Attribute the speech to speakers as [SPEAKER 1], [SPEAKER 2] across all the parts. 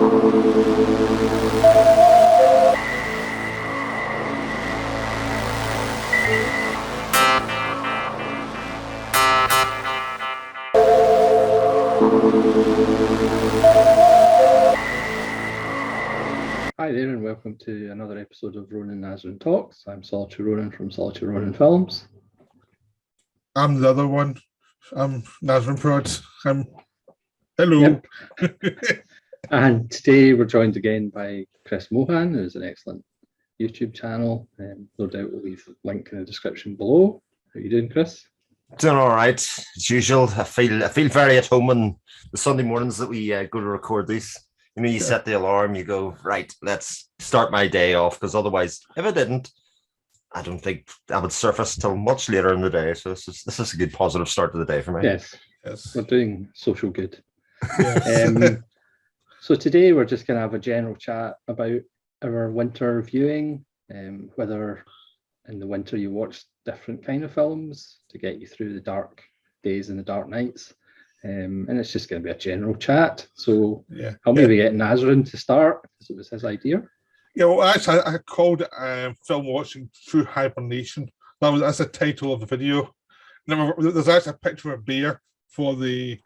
[SPEAKER 1] Hi there, and welcome to another episode of Ronan Nazarene Talks. I'm Solitary Ronan from Solitary Ronan Films.
[SPEAKER 2] I'm the other one. I'm Nazarene Prods. Hello.
[SPEAKER 1] Yep. And today we're joined again by Chris Mohan, who's an excellent YouTube channel. No doubt we'll leave a link in the description below. How are you doing, Chris?
[SPEAKER 3] Doing all right, as usual. I feel very at home on the Sunday mornings that we go to record these. You know, you set the alarm, you go, right, let's start my day off, because otherwise, if I didn't, I don't think I would surface till much later in the day. So this is a good positive start to the day for me.
[SPEAKER 1] Yes. We're doing social good.
[SPEAKER 2] Yes.
[SPEAKER 1] So today we're just going to have a general chat about our winter viewing, whether in the winter you watch different kind of films to get you through the dark days and the dark nights. And it's just going to be a general chat. So I'll maybe get Nazarene to start, because it was his idea.
[SPEAKER 2] Yeah, well, actually, I called it film watching through hibernation. That's the title of the video. Remember, there's actually a picture of a bear for the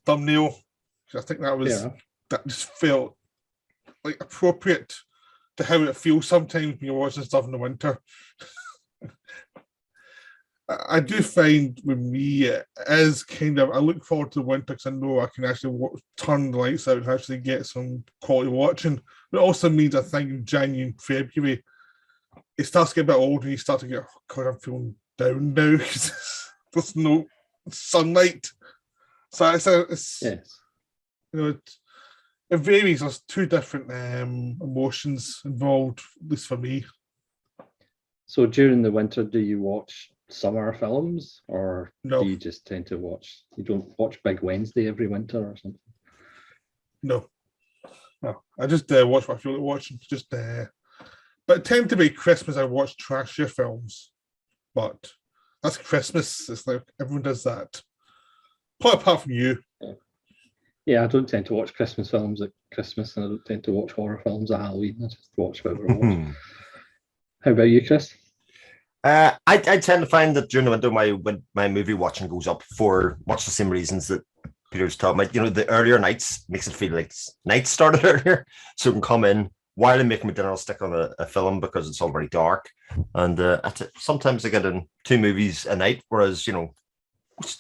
[SPEAKER 2] thumbnail. I think that just felt like appropriate to how it feels sometimes when you're watching stuff in the winter. I do find with me it is kind of, I look forward to the winter because I know I can actually turn the lights out and actually get some quality watching. But it also means I think in January and February it starts to get a bit old and you start to get, oh God, I'm feeling down now because there's no sunlight. So it's
[SPEAKER 1] yes.
[SPEAKER 2] You know, it varies. There's two different emotions involved, at least for me.
[SPEAKER 1] So during the winter, do you watch summer films, or
[SPEAKER 2] no?
[SPEAKER 1] Do you just tend to watch? You don't watch Big Wednesday every winter or something?
[SPEAKER 2] No. I just watch what I feel like watching. But it tends to be Christmas. I watch trashier films, but that's Christmas. It's like everyone does that. Apart from you.
[SPEAKER 1] Yeah, I don't tend to watch Christmas films at Christmas, and I don't tend to watch horror films at Halloween. I just watch whatever I watch. How about you, Chris?
[SPEAKER 3] I tend to find that during the winter, my movie watching goes up for much the same reasons that Peter's talking about. You know, the earlier nights makes it feel like nights started earlier, so I can come in while I'm making my dinner. I'll stick on a film because it's already dark, and sometimes I get in 2 movies a night. Whereas, you know,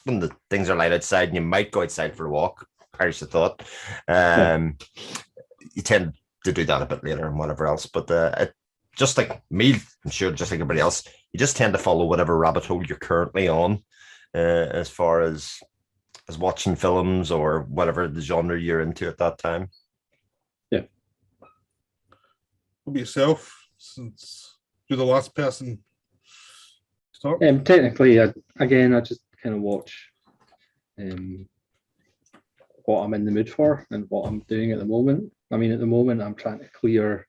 [SPEAKER 3] when the things are light outside and you might go outside for a walk, perish the thought. You tend to do that a bit later and whatever else, but just like me, I'm sure just like everybody else, you just tend to follow whatever rabbit hole you're currently on, as far as watching films or whatever the genre you're into at that time.
[SPEAKER 1] Yeah.
[SPEAKER 2] What about yourself, since you're the last person to talk?
[SPEAKER 1] Technically, I just kind of watch what I'm in the mood for and what I'm doing at the moment. I mean, at the moment, I'm trying to clear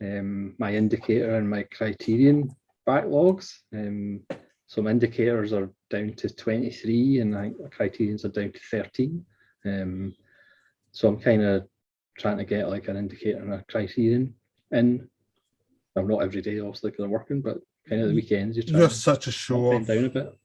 [SPEAKER 1] my indicator and my criterion backlogs. Some indicators are down to 23 and I think the criterions are down to 13. So I'm kind of trying to get like an indicator and a criterion in. Well, not every day, obviously, because I'm working, but kind of the weekends.
[SPEAKER 2] You're such a show
[SPEAKER 1] down a bit.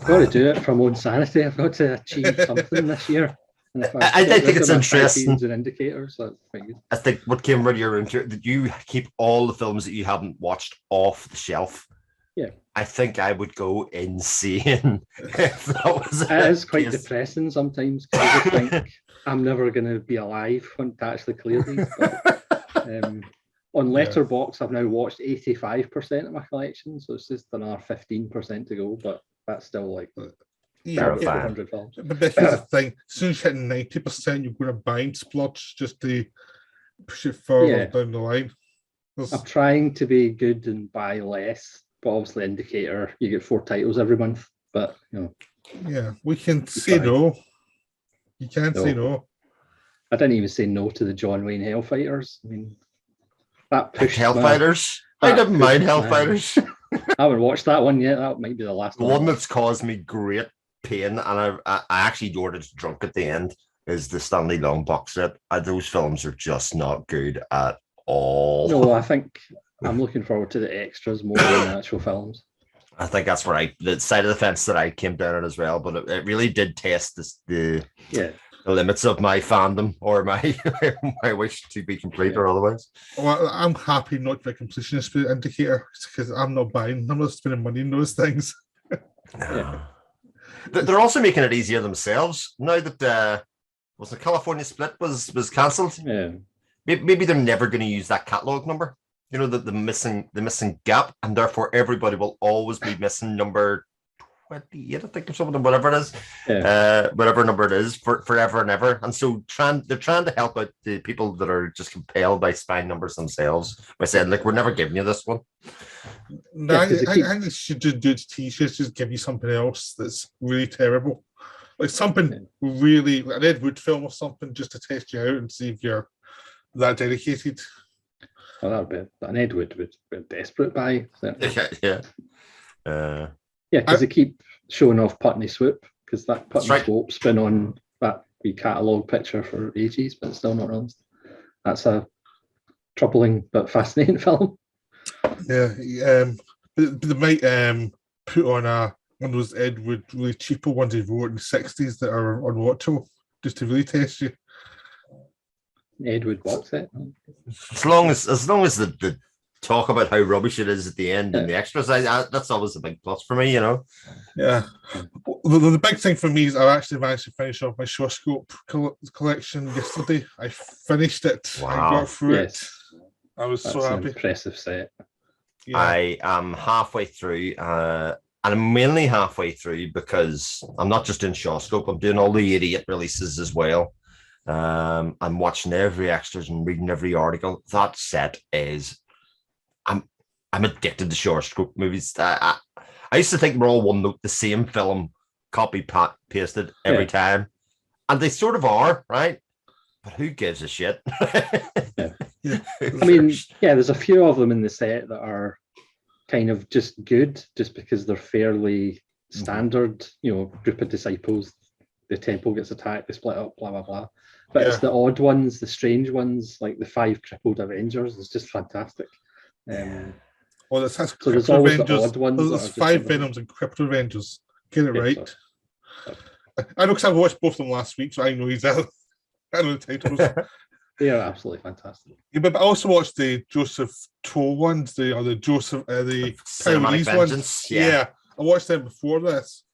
[SPEAKER 1] I've got to do it for my own sanity. I've got to achieve something this year.
[SPEAKER 3] I think it's interesting.
[SPEAKER 1] And indicators, that's quite good.
[SPEAKER 3] I think what came out of your room here, that you keep all the films that you haven't watched off the shelf.
[SPEAKER 1] Yeah.
[SPEAKER 3] I think I would go insane if that was
[SPEAKER 1] it. It is quite depressing sometimes, because I just think I'm never going to be alive when to actually clear these. But, on Letterboxd, I've now watched 85% of my collection, so it's just another 15% to go, but that's still like 400 films.
[SPEAKER 2] But this is the thing, as soon as you're hitting 90%, you're going to bind splotch just to push it further down the line.
[SPEAKER 1] I'm trying to be good and buy less, but obviously indicator, you get 4 titles every month, but you know.
[SPEAKER 2] Yeah, we can say no. You can't say no.
[SPEAKER 1] I didn't even say no to the John Wayne Hellfighters. I mean, that pushed
[SPEAKER 3] Hellfighters? I didn't mind Hellfighters.
[SPEAKER 1] I haven't watched that one yet. That might be the last
[SPEAKER 3] one. The one that's caused me great pain, and I actually ordered drunk at the end. is the Stanley Long box set. Those films are just not good at all.
[SPEAKER 1] No, I think I'm looking forward to the extras more than the actual films.
[SPEAKER 3] I think that's where the side of the fence that I came down on as well, but it really did test the limits of my fandom or my my wish to be complete or otherwise.
[SPEAKER 2] Well, I'm happy not to be a completionist with Indicator because I'm not spending money on those things.
[SPEAKER 3] They're also making it easier themselves now that was the California split was cancelled.
[SPEAKER 1] Yeah,
[SPEAKER 3] maybe they're never going to use that catalog number. You know, the missing gap, and therefore everybody will always be missing number 28, I think, or something, whatever it is, whatever number it is, for forever and ever. And so they're trying to help out the people that are just compelled by spine numbers themselves by saying, like, we're never giving you this one.
[SPEAKER 2] No, I think they should just do t-shirts, just give you something else that's really terrible. Like something really, an Ed Wood film or something, just to test you out and see if you're that dedicated.
[SPEAKER 1] Well, that would be an Ed Wood would be desperate by.
[SPEAKER 3] Yeah.
[SPEAKER 1] Because they keep showing off Putney Swoop, because that Putney
[SPEAKER 3] right.
[SPEAKER 1] Swoop's been on that wee catalogue picture for ages, but it's still not released. That's a troubling but fascinating film.
[SPEAKER 2] Yeah, they might put on one of those Ed Wood really cheaper ones he wrote in the 60s that are unwatchable, just to really test you.
[SPEAKER 1] Ed Wood box set.
[SPEAKER 3] As long as the talk about how rubbish it is at the end and the extras, that's always a big plus for me, you know.
[SPEAKER 2] Yeah. The big thing for me is I actually managed to finish off my Shawscope collection yesterday. I finished it.
[SPEAKER 3] Wow.
[SPEAKER 2] I got through it. I was
[SPEAKER 1] That's
[SPEAKER 2] so happy.
[SPEAKER 1] An impressive set.
[SPEAKER 2] Yeah.
[SPEAKER 3] I am halfway through, and I'm mainly halfway through because I'm not just doing Shawscope, I'm doing all the idiot releases as well. I'm watching every extras and reading every article. That set is, I'm addicted to Shawscope movies. I used to think we're all one note, the same film, copy pasted every time, and they sort of are, right? But who gives a shit?
[SPEAKER 1] I mean, there's a few of them in the set that are kind of just good, just because they're fairly standard. You know, group of disciples, the temple gets attacked, they split up, blah blah blah. But it's the odd ones, the strange ones, like the 5 crippled Avengers, is just fantastic.
[SPEAKER 2] Well, that's
[SPEAKER 1] so there's always the odd ones.
[SPEAKER 2] There's 5 Venoms and Crypto Avengers. Get it right. I know because I watched both of them last week, so I know I know the titles.
[SPEAKER 1] They are absolutely fantastic.
[SPEAKER 2] Yeah, but I also watched the Joseph Troll ones, the
[SPEAKER 3] Cinematic Vengeance.
[SPEAKER 2] Yeah, I watched them before this.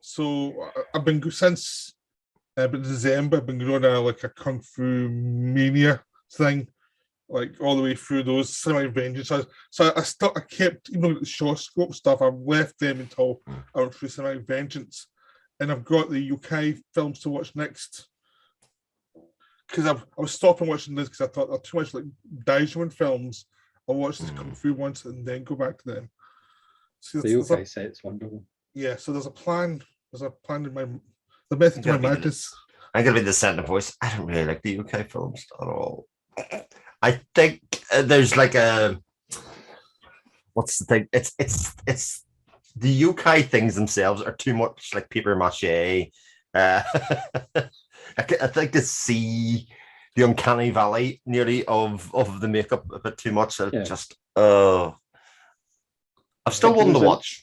[SPEAKER 2] So I've been since December. I've been going on like a Kung Fu Mania thing, like all the way through those Cinematic Vengeance. So I kept, the Shawscope stuff. I've left them until I went through Cinematic Vengeance, and I've got the UK films to watch next. Because I was stopping watching this because I thought they're too much like Daijin films. I'll watch this Kung Fu once and then go back to them.
[SPEAKER 1] So the UK set's wonderful.
[SPEAKER 2] Yeah, so there's a plan. There's a plan in the method to my madness.
[SPEAKER 3] I'm gonna be the center voice. I don't really like the UK films at all. I think there's like what's the thing? It's the UK things themselves are too much like paper mache. I think to see the uncanny valley nearly of the makeup a bit too much. Just I've still wanted to watch.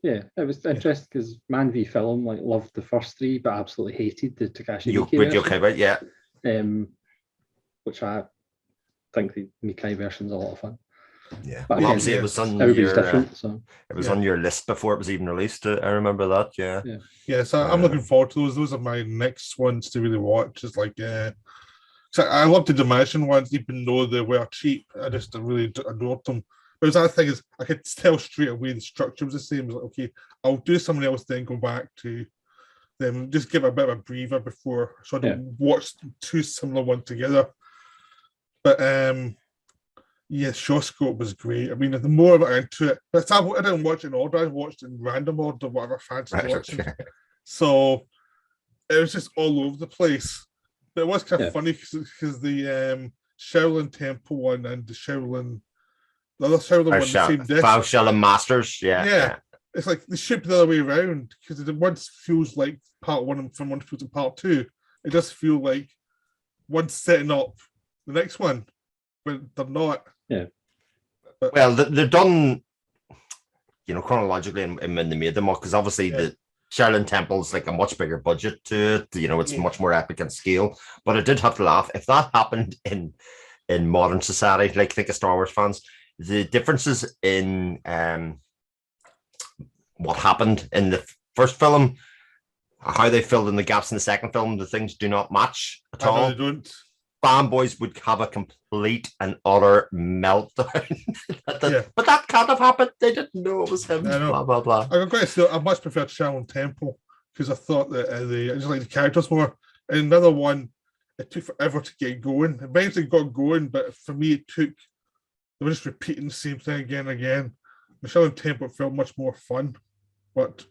[SPEAKER 1] Yeah, it was interesting because Man v Film loved the first 3, but absolutely hated the Takashi Miike version.
[SPEAKER 3] Okay, right? Yeah.
[SPEAKER 1] Which I think the Miike version's a lot of fun.
[SPEAKER 3] Yeah,
[SPEAKER 1] but
[SPEAKER 3] obviously it was on
[SPEAKER 1] everybody's different. So
[SPEAKER 3] it was on your list before it was even released. I remember that.
[SPEAKER 2] Yeah. So I'm looking forward to those. Those are my next ones to really watch. It's like, so I love the Dimension ones, even though they were cheap. I just really adored them. But the other thing is, I could tell straight away the structure was the same. It was like, okay, I'll do something else, then go back to them. Just give a bit of a breather before, so I don't watch 2 similar ones together. But Shawscope was great. I mean, the more I got into it, but I didn't watch it in order. I watched it in random order, whatever fancy watching. Okay. So it was just all over the place. But it was kind of funny because the Shaolin Temple one and the other Shaolin one, the same disc.
[SPEAKER 3] Shaolin Masters, yeah.
[SPEAKER 2] It's like they shipped the other way around because it once feels like part 1 from one feels in part 2, it does feel like one's setting up the next one, but they're not.
[SPEAKER 1] Yeah.
[SPEAKER 2] But,
[SPEAKER 3] well, they're done, chronologically in when they made them, because obviously the Shaolin Temple's like a much bigger budget to it. It's much more epic in scale. But I did have to laugh if that happened in modern society. Like, think of Star Wars fans, the differences in what happened in the first film, how they filled in the gaps in the second film, the things do not match at all.
[SPEAKER 2] They don't.
[SPEAKER 3] Fanboys would have a complete and utter meltdown. But that can't have happened. They didn't know it was him. Blah blah blah.
[SPEAKER 2] I've got to say, I much preferred Shaolin Temple because I thought that I just like the characters more. And another one, it took forever to get going. Eventually got going, but for me, they were just repeating the same thing again and again. The Shaolin Temple felt much more fun, but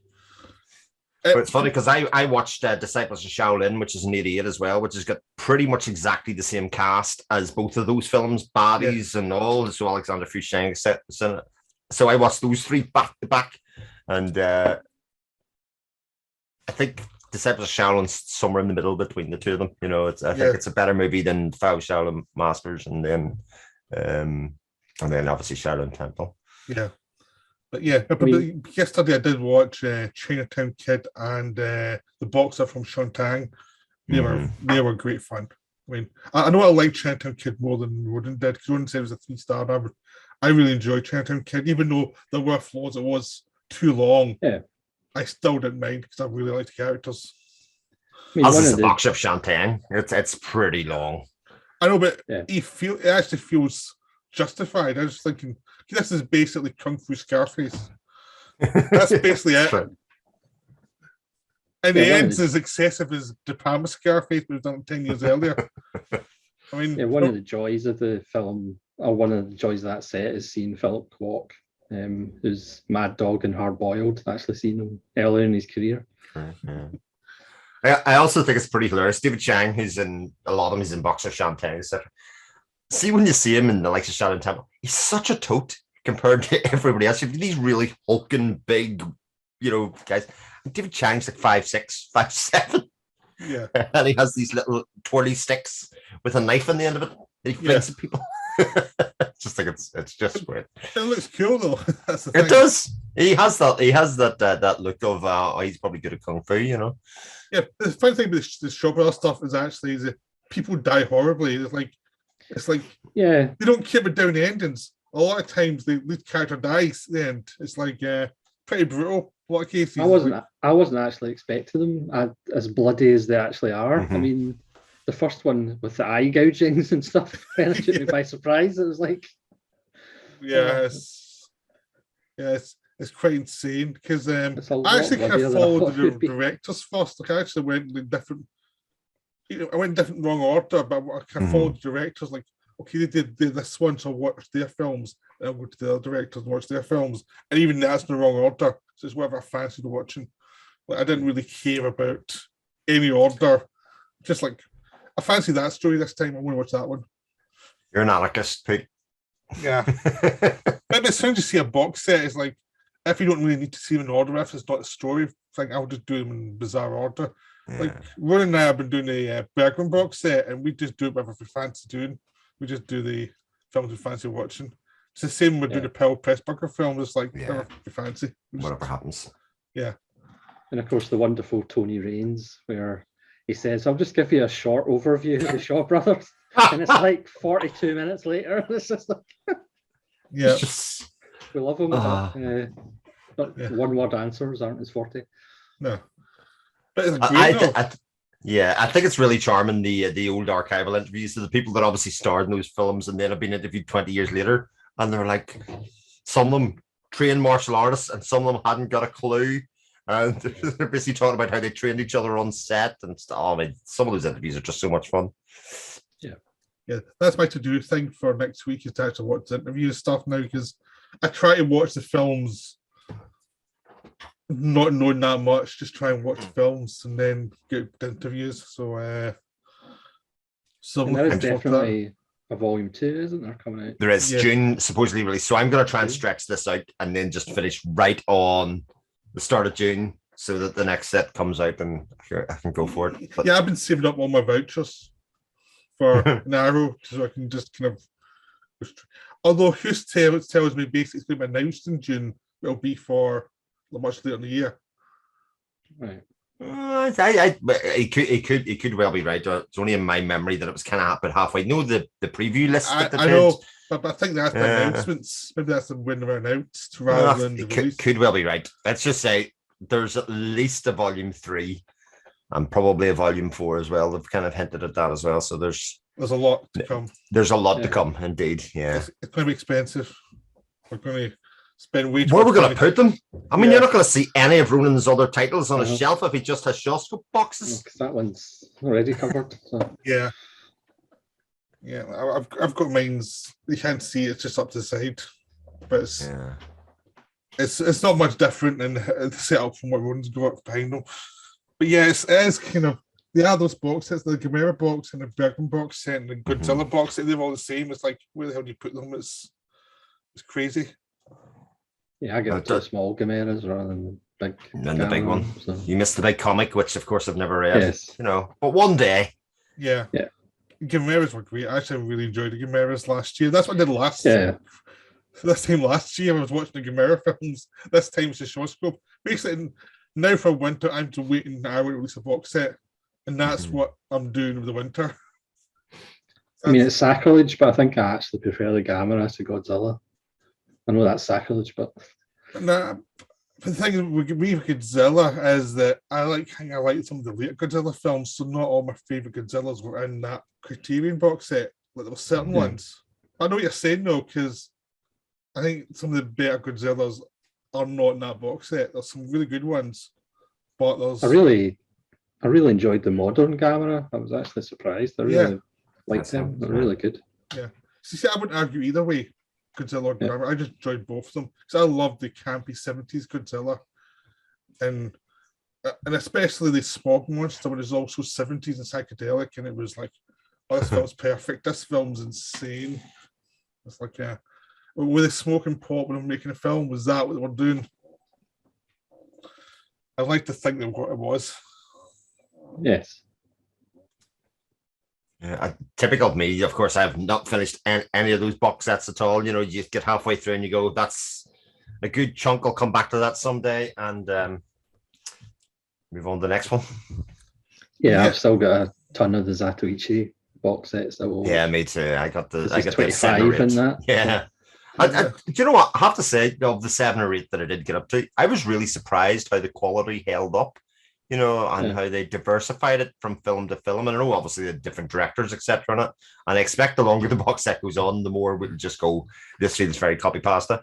[SPEAKER 3] it's funny because I watched Disciples of Shaolin, which is in '88 as well, which has got pretty much exactly the same cast as both of those films, baddies and all. So Alexander Fusheng, so I watched those three back to back, and I think Disciples of Shaolin's somewhere in the middle between the two of them. I think it's a better movie than Five Shaolin Masters, and then obviously Shaolin Temple.
[SPEAKER 2] Yeah. But yesterday I did watch Chinatown Kid and the Boxer from Shuntang. They were great fun. I mean, I know I like Chinatown Kid more than Rodin did, because Rodin said it was a 3-star. I really enjoyed Chinatown Kid, even though there were flaws. It was too long.
[SPEAKER 1] Yeah,
[SPEAKER 2] I still didn't mind because I really liked the characters.
[SPEAKER 3] As is the Boxer of Shuntang, it's pretty long.
[SPEAKER 2] I know, but it actually feels justified. I was thinking, this is basically Kung Fu Scarface. That's basically it. And the end's as excessive as De Palma Scarface, but it was done 10 years earlier. I mean,
[SPEAKER 1] one of the joys of the film, or one of the joys of that set, is seeing Philip Kwok, who's Mad Dog and Hard Boiled. Actually seen him earlier in his career.
[SPEAKER 3] I also think it's pretty hilarious. David Chang, who's in a lot of them, he's in Boxer Shantae, etc. See, when you see him in the likes of Shaolin Temple, he's such a tote compared to everybody else. These really hulking, big, guys. David Chang's like 5'6", 5'7".
[SPEAKER 2] Yeah.
[SPEAKER 3] And he has these little twirly sticks with a knife on the end of it. He flings at people. Just think it's just great.
[SPEAKER 2] It looks cool though. That's the thing.
[SPEAKER 3] It does. He has that look of he's probably good at kung fu,
[SPEAKER 2] Yeah, the funny thing about the Shaw Brothers stuff is that people die horribly. It's like they don't keep it down the endings. A lot of times the lead character dies at the end. It's like pretty brutal. A lot of cases.
[SPEAKER 1] I wasn't actually expecting them as bloody as they actually are.
[SPEAKER 3] Mm-hmm.
[SPEAKER 1] I mean, the first one with the eye gougings and stuff kind of took me by surprise. It was like,
[SPEAKER 2] it's quite insane because I actually kind of followed the directors first. Like I actually went in different. I went in different wrong order, but I kind of followed the directors. Like, okay, they did this one, so I watched their films, and I go to the other directors and watch their films, and even that's in the wrong order. So it's whatever I fancied watching. Like, I didn't really care about any order. Just like, I fancy that story this time. I'm going to watch that one.
[SPEAKER 3] You're an anarchist, Pete.
[SPEAKER 2] Yeah. But it's fun to see a box set. It's like, if you don't really need to see them in order, if it's not a story thing, I'll just do them in bizarre order. Yeah. Like, Ron and I have been doing the Bergman box set, and we just do it whatever we fancy doing. We just do the films we fancy watching. It's the same with doing the Powell Pressburger film. It's like, whatever we fancy.
[SPEAKER 3] Whatever happens.
[SPEAKER 2] Yeah.
[SPEAKER 1] And of course, the wonderful Tony Raines, where he says, I'll just give you a short overview of the Shaw Brothers. And it's like 42 minutes later. It's just like, we love him. But one-word answers aren't as 40.
[SPEAKER 2] No. But it's great,
[SPEAKER 3] I think it's really charming, the old archival interviews of the people that obviously starred in those films and then have been interviewed 20 years later. And they're like, some of them trained martial artists and some of them hadn't got a clue. And they're basically talking about how they trained each other on set and stuff. I mean, some of those interviews are just so much fun.
[SPEAKER 2] Yeah, that's my to-do thing for next week, is to actually watch the interview stuff now, because I try to watch the films not knowing that much, just try and watch films and then get interviews. So
[SPEAKER 1] there is definitely a volume 2, isn't there, coming out?
[SPEAKER 3] There is, June supposedly released. So I'm going to try and stretch this out and then just finish right on the start of June so that the next set comes out and I can go for it. But
[SPEAKER 2] Yeah, I've been saving up all my vouchers for an Arrow so I can just kind of. Although Hughes tells me basically it's going to be announced in June, it'll be for much later in the year.
[SPEAKER 1] Right.
[SPEAKER 3] It could well be right. It's only in my memory that it was kind of happened halfway. No, the preview list that they
[SPEAKER 2] I
[SPEAKER 3] did.
[SPEAKER 2] know, but I think that's the announcements. Maybe that's when they're announced rather than the release.
[SPEAKER 3] Could well be right. Let's just say there's at least a volume 3 and probably a volume 4 as well. They've kind of hinted at that as well. So there's
[SPEAKER 2] a lot to come.
[SPEAKER 3] There's a lot to come, indeed. Yeah,
[SPEAKER 2] it's going to be expensive. We're going to spend way too
[SPEAKER 3] Where
[SPEAKER 2] much
[SPEAKER 3] are we going to put them? I mean, you're not going to see any of Ronan's other titles on a shelf if he just has Shawscope boxes.
[SPEAKER 1] That one's already covered. So.
[SPEAKER 2] Yeah. I've got mine's. You can't see it, it's just up to the side, but it's not much different in the setup from what Ronan's got behind them. But yeah, it is kind of. They are those box sets, the Gamera box and the Bergman box set and the Godzilla box set. They're all the same. It's like, where the hell do you put them? It's crazy.
[SPEAKER 1] Yeah, I get the small Gameras rather than the big.
[SPEAKER 3] And the big one.
[SPEAKER 1] So.
[SPEAKER 3] You missed the big comic, which of course I've never read.
[SPEAKER 1] Yes.
[SPEAKER 3] But one day.
[SPEAKER 2] Yeah. Gameras were great. I actually really enjoyed the Gameras last year. That's what I did last year. This time last year, I was watching the Gamera films. This time it's the Shawscope. Basically, now for winter, I'm to wait an hour to release a box set. And that's what I'm doing with the winter.
[SPEAKER 1] I mean, it's sacrilege, but I think I actually prefer the Gamera to Godzilla. I know that's sacrilege, but...
[SPEAKER 2] Nah, the thing with Godzilla is that I like some of the later Godzilla films, so not all my favourite Godzillas were in that Criterion box set. Like, there were certain ones. I know what you're saying, though, because I think some of the better Godzillas are not in that box set. There's some really good ones, but there's...
[SPEAKER 1] I really enjoyed the modern Gamera. I was actually surprised. I really liked them. They're really good.
[SPEAKER 2] Yeah. See, I wouldn't argue either way, Godzilla or Gamera. I just enjoyed both of them because I love the campy 70s Godzilla, and especially the Smog monster, which is also 70s and psychedelic, and it was like, oh, this film's perfect. This film's insane. It's like, with the smoking pot when I'm making a film, was that what they were doing? I'd like to think that what it was.
[SPEAKER 1] Yes.
[SPEAKER 3] Yeah, typical of me, of course, I have not finished any of those box sets at all. You get halfway through and you go, that's a good chunk. I'll come back to that someday and move on to the next one.
[SPEAKER 1] Yeah, I've still got a ton of the Zatoichi box sets.
[SPEAKER 3] Me too. I got the
[SPEAKER 1] 25 in that.
[SPEAKER 3] Yeah. Do you know what? I have to say, of the 7 or 8 that I did get up to, I was really surprised how the quality held up. And how they diversified it from film to film. And I know obviously the different directors, etc. on it. And I expect the longer the box set goes on, the more we'll just go, this feels very copy pasta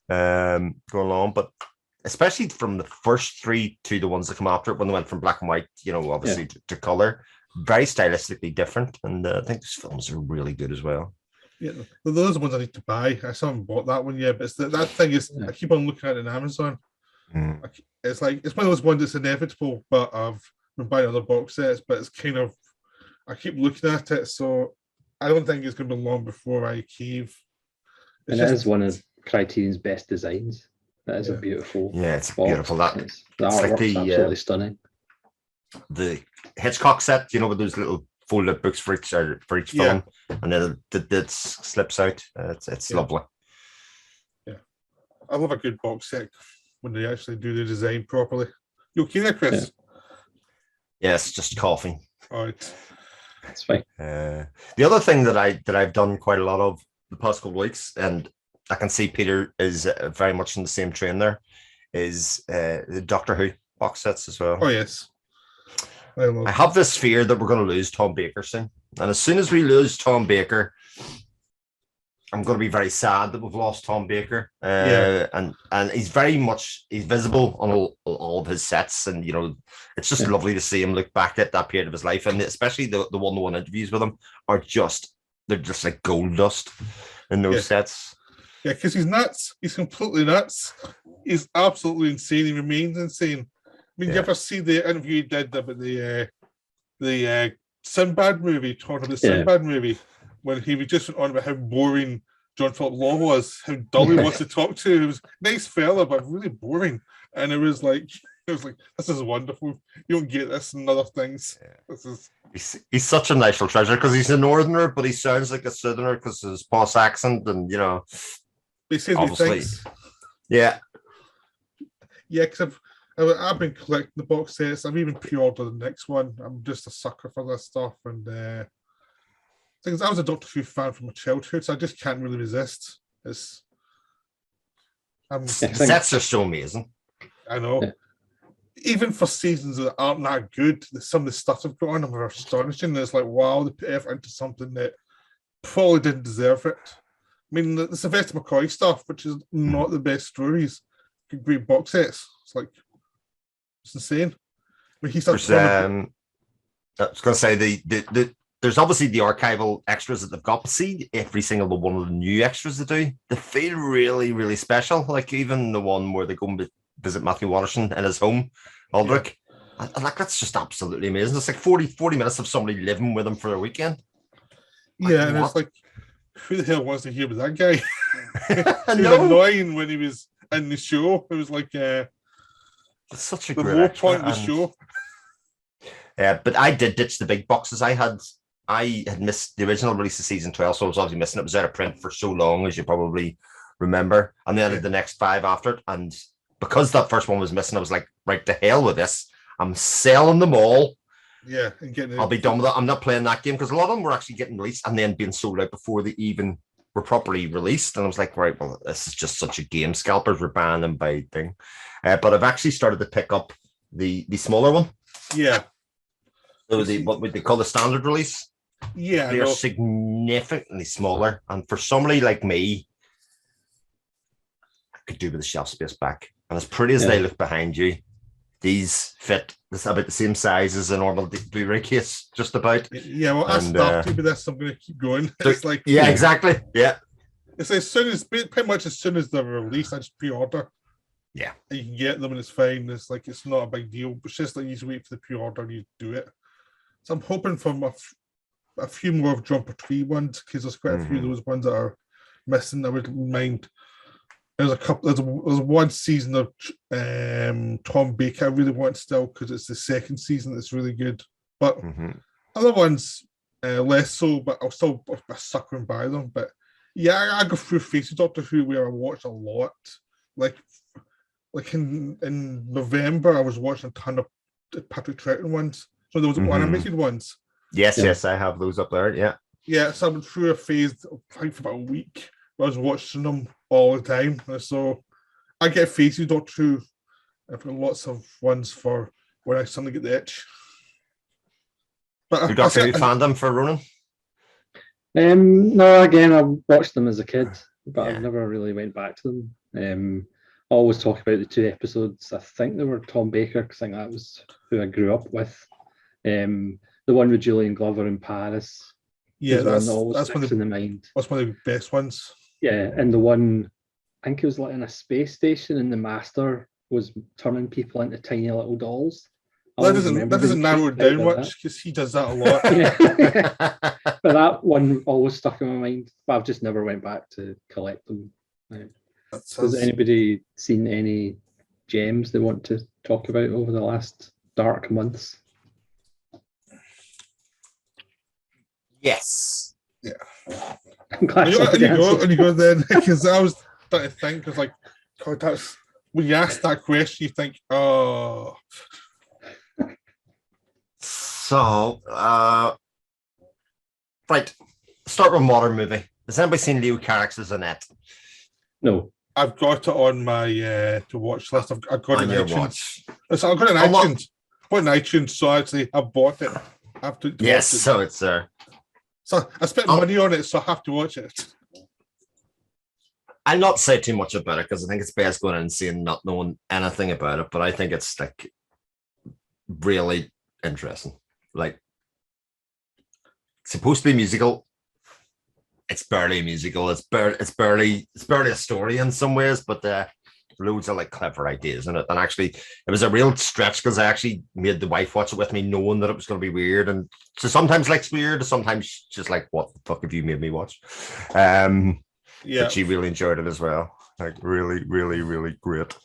[SPEAKER 3] going along. But especially from the first 3 to the ones that come after it, when they went from black and white, obviously to color, very stylistically different. And I think these films are really good as well.
[SPEAKER 2] Yeah, those are the ones I need to buy. I still haven't bought that one yet, but that thing is, I keep on looking at it on Amazon. It's like, it's one of those ones that's inevitable, but I've been buying other box sets, but it's kind of, I keep looking at it, so I don't think it's going to be long before I cave.
[SPEAKER 1] It is one of Criterion's best designs. That is a beautiful.
[SPEAKER 3] Yeah, it's
[SPEAKER 1] box.
[SPEAKER 3] Beautiful. The
[SPEAKER 1] artwork's like absolutely stunning.
[SPEAKER 3] The Hitchcock set, with those little folded books for each film, and then it slips out. It's lovely.
[SPEAKER 2] Yeah, I love a good box set when they actually do the design properly. You okay there, Chris?
[SPEAKER 3] Yes, just coughing.
[SPEAKER 2] All right.
[SPEAKER 1] That's fine.
[SPEAKER 3] The other thing that I've done quite a lot of the past couple of weeks, and I can see Peter is very much in the same train there, is the Doctor Who box sets as well.
[SPEAKER 2] Oh, yes.
[SPEAKER 3] I have this fear that we're going to lose Tom Baker soon. And as soon as we lose Tom Baker, I'm going to be very sad that we've lost Tom Baker. And he's he's visible on all of his sets. And, it's just lovely to see him look back at that period of his life. And especially the one-to-one interviews with him they're just like gold dust in those sets.
[SPEAKER 2] Yeah, because he's nuts. He's completely nuts. He's absolutely insane. He remains insane. I mean, you ever see the interview he did about the Sinbad movie, talking about the Sinbad movie, when he was just went on about how boring John Philip Law was, how dull he was to talk to. He was a nice fella, but really boring. And it was like, It was like, this is wonderful. You don't get this and other things.
[SPEAKER 3] Yeah.
[SPEAKER 2] This is
[SPEAKER 3] He's such a national treasure because he's a northerner, but he sounds like a southerner because of his posh accent, and
[SPEAKER 2] he says me
[SPEAKER 3] obviously,
[SPEAKER 2] things.
[SPEAKER 3] yeah.
[SPEAKER 2] Yeah, because I've been collecting the box sets. I've even pre-ordered the next one. I'm just a sucker for this stuff, and things. I was a Doctor Who fan from my childhood, so I just can't really resist.
[SPEAKER 3] The sets are so amazing.
[SPEAKER 2] I know.
[SPEAKER 1] Yeah.
[SPEAKER 2] Even for seasons that aren't that good, some of the stuff they've got on them are astonishing. It's like, wow, they put effort into something that probably didn't deserve it. I mean, the Sylvester McCoy stuff, which is not the best stories, great box sets. It's like, it's insane. I mean, I was
[SPEAKER 3] going to say there's obviously the archival extras that they've got, but see every single one of the new extras they do, they feel really, really special. Like even the one where they go and visit Matthew Watterson in his home, Aldrich. Yeah. And like that's just absolutely amazing. It's like 40 minutes of somebody living with him for a weekend.
[SPEAKER 2] Yeah, and it's like, who the hell wants to hear with that guy? He was
[SPEAKER 3] No.
[SPEAKER 2] annoying when he was in the show. It was like
[SPEAKER 3] it's such a
[SPEAKER 2] the
[SPEAKER 3] great
[SPEAKER 2] low
[SPEAKER 3] extra,
[SPEAKER 2] point of the show.
[SPEAKER 3] Yeah, but I did ditch the big boxes. I had missed the original release of season 12, so I was obviously missing it. It was out of print for so long, as you probably remember. And then I did the next 5 after it. And because that first one was missing, I was like, right, to hell with this. I'm selling them all.
[SPEAKER 2] Yeah, and getting
[SPEAKER 3] I'll be done with it. I'm not playing that game because a lot of them were actually getting released and then being sold out before they even were properly released. And I was like, right, well, this is just such a game. Scalpers were banned them by thing. But I've actually started to pick up the smaller one.
[SPEAKER 2] Yeah.
[SPEAKER 3] So what would they call the standard release?
[SPEAKER 2] Yeah,
[SPEAKER 3] they're significantly smaller, and for somebody like me, I could do with the shelf space back. And as pretty as they look behind you, these fit about the same size as a normal Blu-ray case, just about.
[SPEAKER 2] Yeah, well, I started with this. I'm going to keep going. It's like
[SPEAKER 3] exactly. Yeah,
[SPEAKER 2] it's as soon as pretty much as soon as they're released, I just pre-order.
[SPEAKER 3] Yeah,
[SPEAKER 2] and you can get them, and it's fine. It's like it's not a big deal. It's just like you just wait for the pre-order and you do it. So I'm hoping for a few more of John Pertwee ones because there's quite a few of those ones that are missing. I wouldn't mind. There's a couple. There's one season of Tom Baker I really want still because it's the second season that's really good. But other ones less so. But I'll still be suckering by them. But yeah, I go through phases of Doctor Who where I watch a lot. Like in November, I was watching a ton of Patrick Troughton ones. So there was animated ones.
[SPEAKER 3] Yes, I have those up there. Yeah.
[SPEAKER 2] Yeah, so I went through a phase for about a week where I was watching them all the time. So I get phases Doctor Who. I've got lots of ones for when I suddenly get the itch. But
[SPEAKER 3] you Doctor Who fandom for Ronan?
[SPEAKER 1] No, again, I watched them as a kid, but I've never really went back to them. I always talk about the 2 episodes. I think they were Tom Baker, because I think that was who I grew up with. The one with Julian Glover in Paris.
[SPEAKER 2] Yeah, that's
[SPEAKER 1] one that
[SPEAKER 2] one of
[SPEAKER 1] in the mind.
[SPEAKER 2] That's one of the best ones.
[SPEAKER 1] Yeah, and the one, I think it was like in a space station, and the Master was turning people into tiny little dolls.
[SPEAKER 2] That doesn't narrow it down much because he does that a lot.
[SPEAKER 1] But that one always stuck in my mind. But I've just never went back to collect them. Has anybody seen any gems they want to talk about over the last dark months?
[SPEAKER 3] Yes.
[SPEAKER 2] Yeah.
[SPEAKER 1] I'm glad
[SPEAKER 2] you go then, because I was starting to think, because like, God, that's when you ask that question, you think, oh.
[SPEAKER 3] So, right, start with a modern movie. Has anybody seen Leo Carrick's as Annette?
[SPEAKER 1] No.
[SPEAKER 2] I've got it on my to watch list. I've got it in iTunes. So I've got it in iTunes. I've got it in iTunes, so actually I bought it. I have to
[SPEAKER 3] yes,
[SPEAKER 2] watch it.
[SPEAKER 3] So it's there.
[SPEAKER 2] So I spent money on it, so I have to watch it.
[SPEAKER 3] I'll not say too much about it because I think it's best going in and seeing not knowing anything about it, but I think it's like really interesting. Like, it's supposed to be musical. It's barely a musical. It's barely a story in some ways, but loads of like clever ideas in it. And actually, it was a real stretch because I actually made the wife watch it with me, knowing that it was going to be weird. And so sometimes likes weird, sometimes just like, what the fuck have you made me watch? Yeah, but she really enjoyed it as well. Like really, really, really great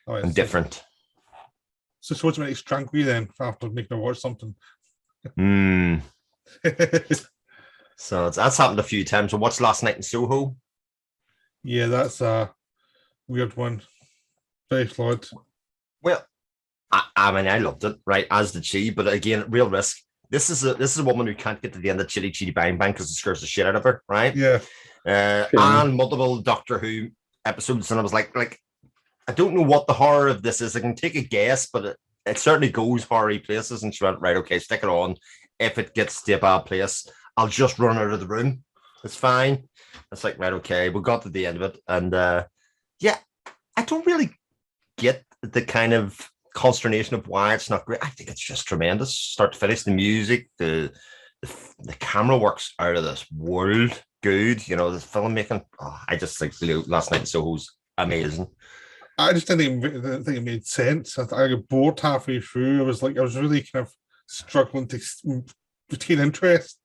[SPEAKER 3] and different.
[SPEAKER 2] So she wasn't really strangle you then after making her watch something.
[SPEAKER 3] So that's happened a few times. I watched Last Night in Soho.
[SPEAKER 2] Yeah, that's a weird one. Very flawed.
[SPEAKER 3] Well, I mean, I loved it, right? As did she. But again, real risk. This is a woman who can't get to the end of Chitty Chitty Bang Bang because it scares the shit out of her, right?
[SPEAKER 2] Yeah.
[SPEAKER 3] And multiple Doctor Who episodes, and I was like, I don't know what the horror of this is. I can take a guess, but it certainly goes horror places. And she went, right, okay, stick it on. If it gets to a bad place, I'll just run out of the room. It's fine. It's like, right, okay, we got to the end of it. And yeah, I don't really get the kind of consternation of why it's not great. I think it's just tremendous, start to finish. The music, the camera works out of this world. Good, you know, the filmmaking. I just think Last Night in Soho's amazing.
[SPEAKER 2] I just didn't think it made sense. I got bored halfway through. I was really kind of struggling to retain interest.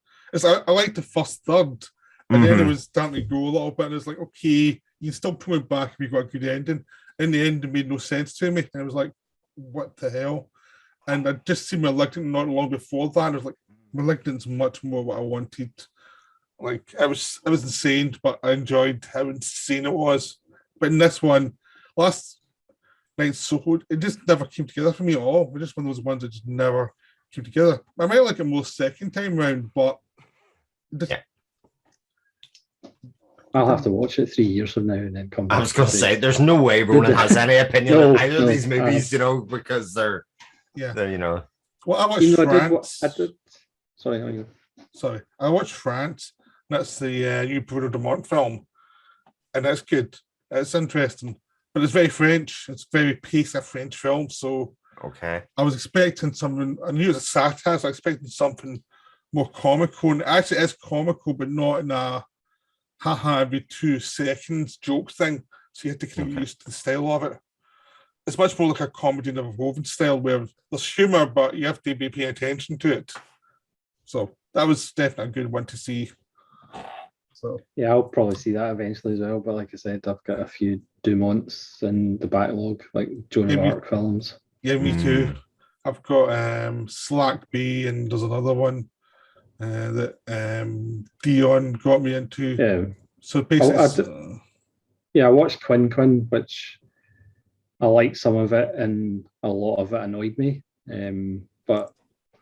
[SPEAKER 2] I liked the first third, and then it was starting to go a little bit. And it's like, okay, you can still pull it back if you've got a good ending. In the end, it made no sense to me. And I was like, what the hell? And I just seen Malignant not long before that. I was like, Malignant's much more what I wanted. Like, I was insane, but I enjoyed how insane it was. But in this one, Last Night Soho, it just never came together for me at all. It's just one of those ones that just never came together. I might like it more second time round, but
[SPEAKER 1] I'll have to watch it 3 years from now and then come back.
[SPEAKER 3] I was going to say, there's no way Ronan has any opinion on either of these movies, you know, because they're you know.
[SPEAKER 2] Well, I watched France.
[SPEAKER 3] Sorry,
[SPEAKER 2] I watched France. That's the new Bruno Dumont film, and that's good. It's interesting, but it's very French. It's very pace of French film. So
[SPEAKER 3] okay,
[SPEAKER 2] I was expecting something. I knew it was a satire, so I was expecting something more comical. And actually, it's comical, but not in a haha every 2 seconds joke thing. So you have to get used to the style of it. It's much more like a comedy in a woven style where there's humor, but you have to be paying attention to it. So that was definitely a good one to see. So
[SPEAKER 1] yeah, I'll probably see that eventually as well. But like I said, I've got a few Dumonts in the backlog, like Joan of Arc films.
[SPEAKER 2] Yeah, me too. I've got Slack B, and there's another one that Dion got me into.
[SPEAKER 1] Yeah.
[SPEAKER 2] So basically,
[SPEAKER 1] I watched Quinn, which I liked some of it, and a lot of it annoyed me. But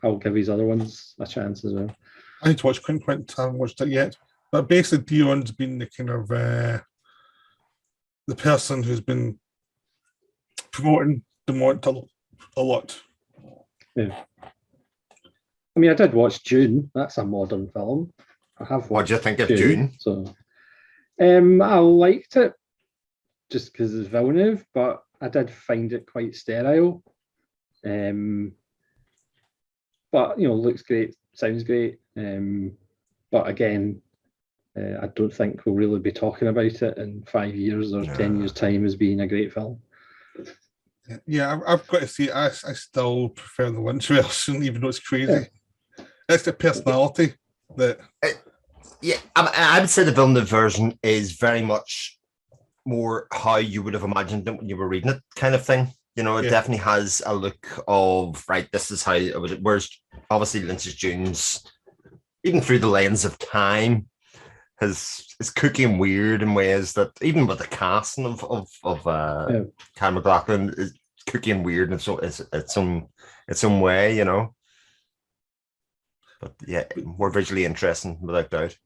[SPEAKER 1] I'll give these other ones a chance as well.
[SPEAKER 2] I need to watch Quinn. I haven't watched it yet. But basically, Dion's been the kind of the person who's been promoting Dumont a lot.
[SPEAKER 1] Yeah. I mean, I did watch Dune. That's a modern film.
[SPEAKER 3] What do you think of Dune?
[SPEAKER 1] So, I liked it just because it's Villeneuve, but I did find it quite sterile. But you know, looks great, sounds great. But again, I don't think we'll really be talking about it in 5 years or 10 years' time as being a great film.
[SPEAKER 2] Yeah, I've got to say, I still prefer the Lynch version, even though it's crazy. Yeah. It's the personality that.
[SPEAKER 3] I would say the Villeneuve version is very much more how you would have imagined it when you were reading it, kind of thing. You know, it definitely has a look of, right, this is how it would. Whereas obviously Lynch's Dunes, even through the lens of time, is kooky and weird in ways that even with the casting of Kyle MacLachlan is kooky and weird in its own way, you know. But yeah, more visually interesting without doubt.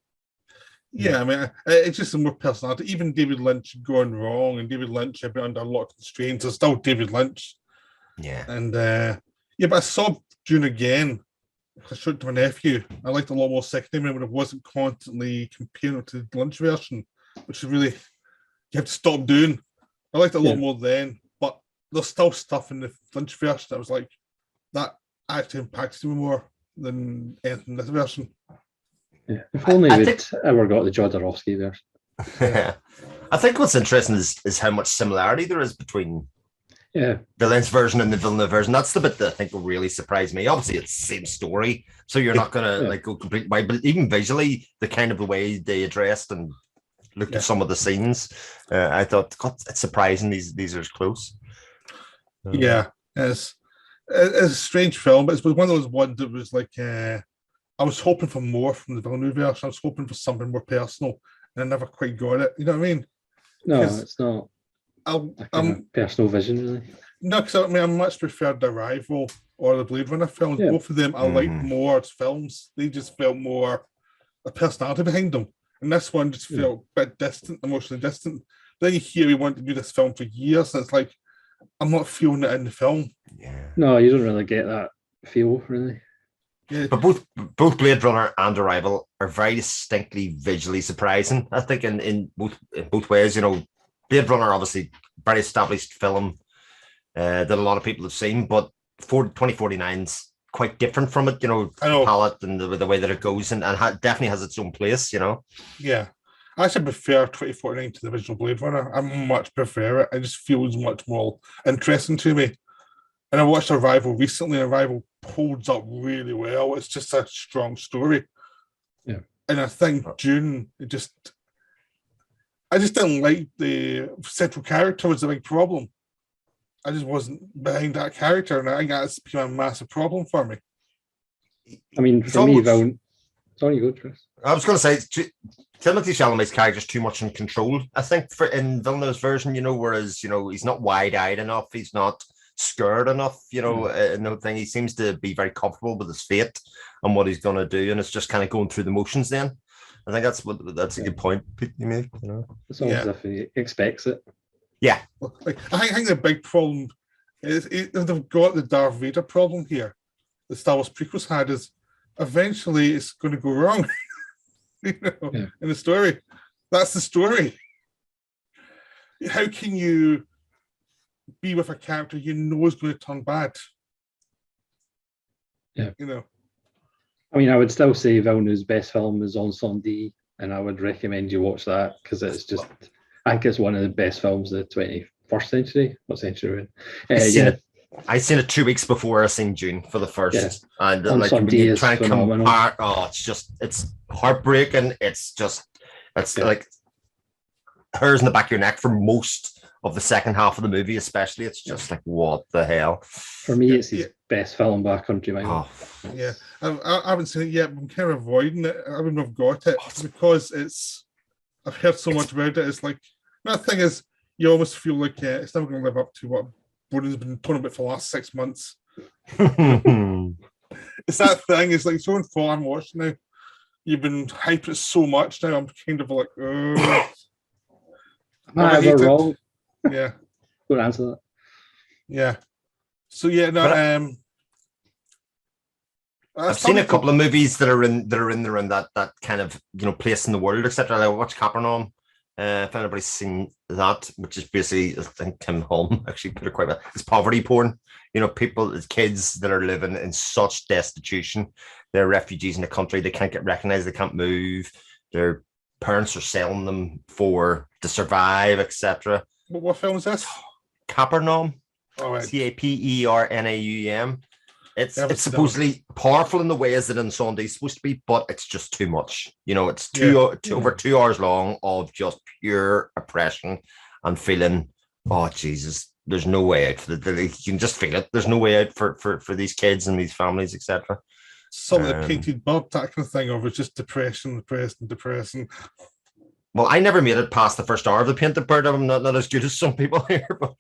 [SPEAKER 2] Yeah, I mean, it's just some more personality. Even David Lynch going wrong, and David Lynch had been under a lot of constraints. It's still David Lynch.
[SPEAKER 3] Yeah.
[SPEAKER 2] And but I saw Dune again. I showed it to my nephew. I liked it a lot more second time when it wasn't constantly comparing it to the Lynch version, which is really, you have to stop doing. I liked it a lot more then, but there's still stuff in the Lynch version that was like, that actually impacts me more than anything in this version.
[SPEAKER 1] Yeah, if only we'd ever got the Jodorowsky version.
[SPEAKER 3] I think what's interesting is how much similarity there is between the Lynch version and the Villeneuve version. That's the bit that I think will really surprise me. Obviously, it's the same story, so you're not going to like go complete way. But even visually, the way they addressed and looked at some of the scenes, I thought, God, it's surprising these are as close.
[SPEAKER 2] Yeah, yes. It's a strange film, but it was one of those ones that was like I was hoping for more from the Villeneuve version. I was hoping for something more personal, and I never quite got it. You know what I mean?
[SPEAKER 1] No,
[SPEAKER 2] 'Cause
[SPEAKER 1] it's not
[SPEAKER 2] I'm,
[SPEAKER 1] a kind
[SPEAKER 2] I'm
[SPEAKER 1] of personal vision, really.
[SPEAKER 2] no, because I mean, I much preferred the Arrival or the Blade Runner films.
[SPEAKER 1] Yeah.
[SPEAKER 2] Both of them I liked more as films. They just felt more a personality behind them, and this one just felt a bit distant, emotionally distant. Then you hear we want to do this film for years, and it's like I'm not feeling it in the film.
[SPEAKER 3] Yeah.
[SPEAKER 1] No, you don't really get that feel, really.
[SPEAKER 2] Yeah,
[SPEAKER 3] But both Blade Runner and Arrival are very distinctly visually surprising. I think in both ways. You know, Blade Runner obviously very established film that a lot of people have seen, but 2049's quite different from it. You know,
[SPEAKER 2] I know.
[SPEAKER 3] the palette and the way that it goes, and definitely has its own place. You know.
[SPEAKER 2] Yeah. I actually prefer 2049 to the original Blade Runner. I much prefer it. It just feels much more interesting to me. And I watched Arrival recently, and Arrival holds up really well. It's just a strong story.
[SPEAKER 1] Yeah.
[SPEAKER 2] And I think Dune, I just didn't like the central character was a big problem. I just wasn't behind that character, and I think that's become a massive problem for me.
[SPEAKER 1] I mean,
[SPEAKER 3] It's
[SPEAKER 1] for me,
[SPEAKER 3] almost-
[SPEAKER 1] sorry, you go, Chris.
[SPEAKER 3] I was going to say, Timothée Chalamet's character is too much in control. I think in Villeneuve's version, you know, whereas he's not wide-eyed enough, he's not scared enough, no thing. He seems to be very comfortable with his fate and what he's going to do, and it's just kind of going through the motions. Then I think that's a good point you make. You know,
[SPEAKER 1] It's almost as if he expects it.
[SPEAKER 3] Yeah,
[SPEAKER 2] like I think the big problem is they've got the Darth Vader problem here. The Star Wars prequels had is eventually it's going to go wrong. In the story, that's the story. How can you be with a character you know is going to turn bad?
[SPEAKER 1] Yeah,
[SPEAKER 2] I
[SPEAKER 1] mean, I would still say Villeneuve's best film is Incendie, and I would recommend you watch that because it's just, I think it's one of the best films of the 21st century. What century?
[SPEAKER 3] I seen it 2 weeks before I seen June for the first, and like when
[SPEAKER 1] Incendie
[SPEAKER 3] you
[SPEAKER 1] is
[SPEAKER 3] try and
[SPEAKER 1] phenomenal.
[SPEAKER 3] compare, it's heartbreaking. It's like hairs in the back of your neck for most of the second half of the movie, especially. It's just like, what the hell?
[SPEAKER 1] For me, it's his best film by a country mile.
[SPEAKER 2] Yeah, I haven't seen it yet, but I'm kind of avoiding it. I wouldn't have got it because I've heard so much about it. It's like, that thing is, you almost feel like it's never going to live up to what Broden's been talking about for the last 6 months. It's that thing. It's like so informed watching now. You've been hyping it so much now. I'm kind of like,
[SPEAKER 1] Am I ever wrong?
[SPEAKER 2] Yeah.
[SPEAKER 1] Don't answer that.
[SPEAKER 2] Yeah. So yeah, no.
[SPEAKER 3] I've seen a couple of movies that are in that kind of place in the world, etc. I watched Capernaum. If anybody's seen that, which is basically, I think Tim Holm actually put it quite well. It's poverty porn. Kids that are living in such destitution. They're refugees in the country. They can't get recognized. They can't move. Their parents are selling them to survive, etc.
[SPEAKER 2] What film is this?
[SPEAKER 3] Capernaum.
[SPEAKER 2] Oh, right.
[SPEAKER 3] Capernaum. It's supposedly powerful in the ways that Incendie is supposed to be, but it's just too much. It's over 2 hours long of just pure oppression and feeling, oh Jesus, there's no way out for you can just feel it. There's no way out for these kids and these families, etc.
[SPEAKER 2] Some of the painted bird, that kind of thing, or it's just depressing.
[SPEAKER 3] Well, I never made it past the first hour of the painted bird. I'm not as good as some people here, but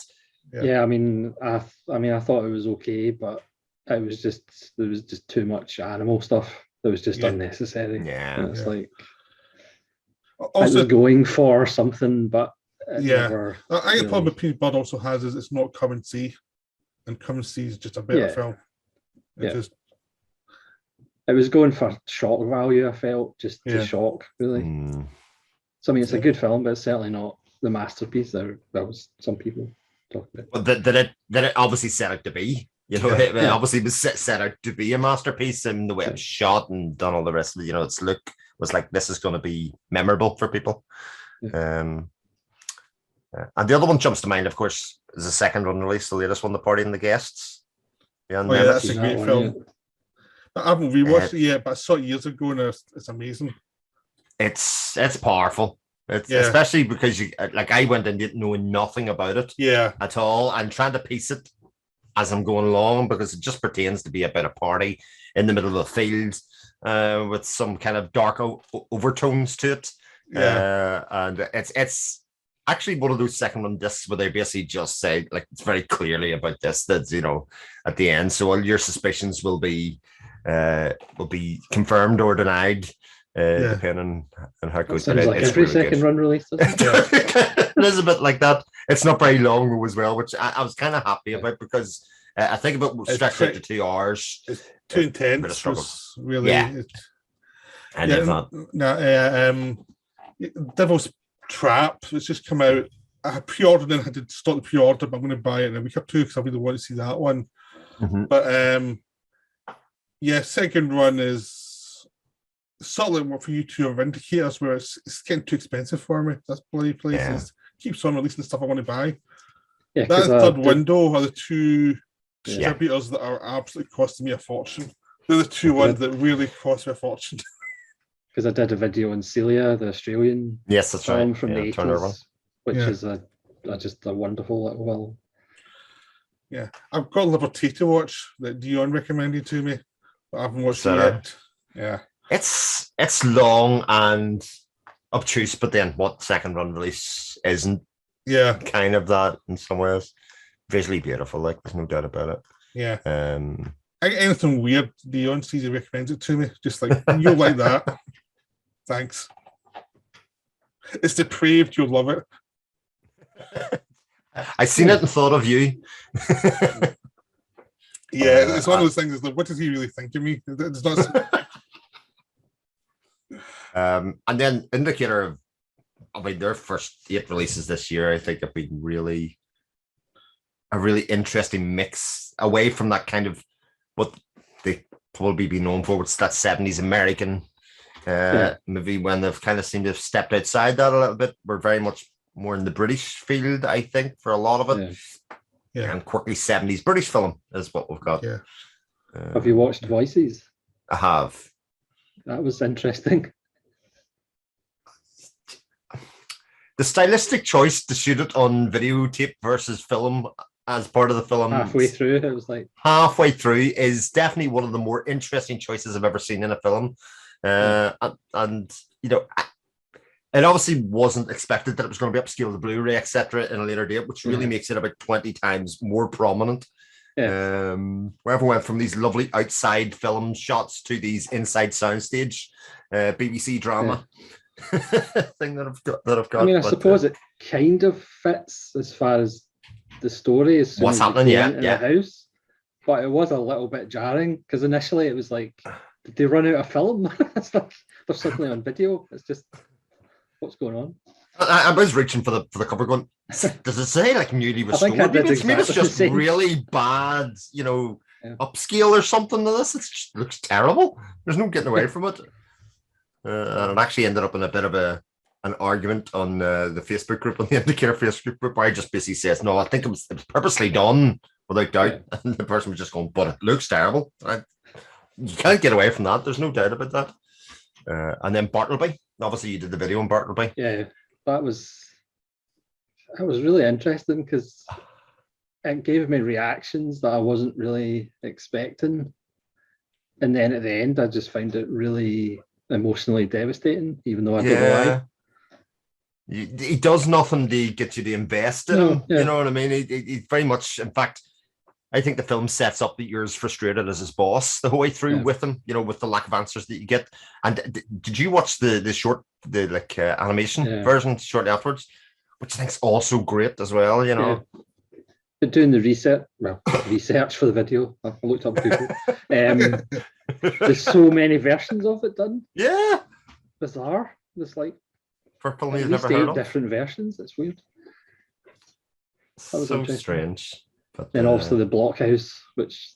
[SPEAKER 1] yeah, I mean, I thought it was okay, but there was just too much animal stuff that was just unnecessary.
[SPEAKER 3] Yeah,
[SPEAKER 1] and it's like
[SPEAKER 2] also,
[SPEAKER 1] it was going for something, but never,
[SPEAKER 2] I think the problem with Painted Bird also has is it's not Come and See, and Come and See is just a better film. It
[SPEAKER 1] was going for shock value. I felt just to shock, really. So I mean, it's a good film, but it's certainly not the masterpiece that was some people talking about.
[SPEAKER 3] But that it obviously set out to be. It obviously was set out to be a masterpiece, and the way it was shot and done all the rest of it. Its look was like, this is going to be memorable for people. And the other one jumps to mind, of course, is the second one release, the latest one, The Party and the Guests.
[SPEAKER 2] That's a great film. I haven't rewatched it yet, but I saw it years ago, and it's amazing.
[SPEAKER 3] It's powerful. Especially because I went in knowing nothing about it at all, and trying to piece it as I'm going along because it just pretends to be about a party in the middle of a field with some kind of dark overtones to it.
[SPEAKER 2] Yeah.
[SPEAKER 3] And it's actually one of those second run discs where they basically just say, like, it's very clearly about this, that, you know, at the end. So all your suspicions will be confirmed or denied, depending on how it goes.
[SPEAKER 1] Sounds like every really second run release, doesn't
[SPEAKER 3] it? It is a bit like that. It's not very long though as well, which I was kind of happy about because I think about stretched out to 2 hours.
[SPEAKER 2] It's too intense. Really,
[SPEAKER 3] I love that.
[SPEAKER 2] Devil's Trap. It's just come out. I had pre-ordered and had to stop the pre-order, but I'm going to buy it in a week or two because I really want to see that one.
[SPEAKER 3] Mm-hmm.
[SPEAKER 2] But second run is sort of like for you two of indicators where it's getting too expensive for me. That's bloody places. Keeps on releasing the stuff I want to buy.
[SPEAKER 1] Yeah,
[SPEAKER 2] that third window are the two distributors that are absolutely costing me a fortune. They're the two ones that really cost me a fortune.
[SPEAKER 1] Because I did a video on Celia, the Australian film from the 80s, which is just a wonderful little film.
[SPEAKER 2] Yeah, I've got Liberty to watch that Dion recommended to me, but I haven't watched it yet. Yeah,
[SPEAKER 3] it's long and obtuse, but then what second run release isn't?
[SPEAKER 2] Yeah,
[SPEAKER 3] kind of that in some ways. Visually beautiful, like there's no doubt about it.
[SPEAKER 2] Yeah. Anything weird Dion sees, he recommends it to me. Just like you'll like that. Thanks. It's depraved. You'll love it.
[SPEAKER 3] I seen it and thought of you.
[SPEAKER 2] It's one of those things. Is like, what does he really think of me? It's not.
[SPEAKER 3] And then indicator of, their first 8 releases this year, I think have been a really interesting mix away from that kind of what they probably be known for, which is that 70s American movie, when they've kind of seemed to have stepped outside that a little bit. We're very much more in the British field, I think, for a lot of it. Yeah. And quirky 70s British film is what we've got.
[SPEAKER 2] Yeah.
[SPEAKER 1] Have you watched Voices?
[SPEAKER 3] I have.
[SPEAKER 1] That was interesting.
[SPEAKER 3] The stylistic choice to shoot it on videotape versus film as part of the film
[SPEAKER 1] halfway through, it was like
[SPEAKER 3] halfway through is definitely one of the more interesting choices I've ever seen in a film. And you know, it obviously wasn't expected that it was going to be upscaled to Blu-ray, etc., in a later date, which really makes it about 20 times more prominent. Wherever went from these lovely outside film shots to these inside soundstage BBC drama thing that I've got.
[SPEAKER 1] I mean, I suppose it kind of fits as far as the story is.
[SPEAKER 3] What's happening?
[SPEAKER 1] In the house, but it was a little bit jarring because initially it was like, did they run out of film? It's like they're suddenly on video. It's just, what's going on?
[SPEAKER 3] I was reaching for the cover, going, does it say like newly restored? Maybe it's just really bad, you know, upscale or something to this. It looks terrible. There's no getting away from it. And it actually ended up in a bit of an argument on the Facebook group, on the Indicator Facebook group, where I just basically says, no, I think it was purposely done without doubt. And the person was just going, but it looks terrible. You can't get away from that. There's no doubt about that. And then Bartleby. Obviously, you did the video on Bartleby.
[SPEAKER 1] Yeah, that was really interesting because it gave me reactions that I wasn't really expecting. And then at the end, I just found it really emotionally devastating, even though I don't know why.
[SPEAKER 3] He does nothing to get you to invest in him. You know what I mean? He very much, in fact, I think the film sets up that you're as frustrated as his boss the whole way through with him, you know, with the lack of answers that you get. And did you watch the short, animation version shortly afterwards, which I think's also great as well, you know?
[SPEAKER 1] But doing the research for the video, I looked up Google. There's so many versions of it done.
[SPEAKER 3] Yeah.
[SPEAKER 1] Bizarre. There's like
[SPEAKER 3] for
[SPEAKER 1] at least 8 different versions. It's weird.
[SPEAKER 3] That was so strange. But,
[SPEAKER 1] and also the Blockhouse, which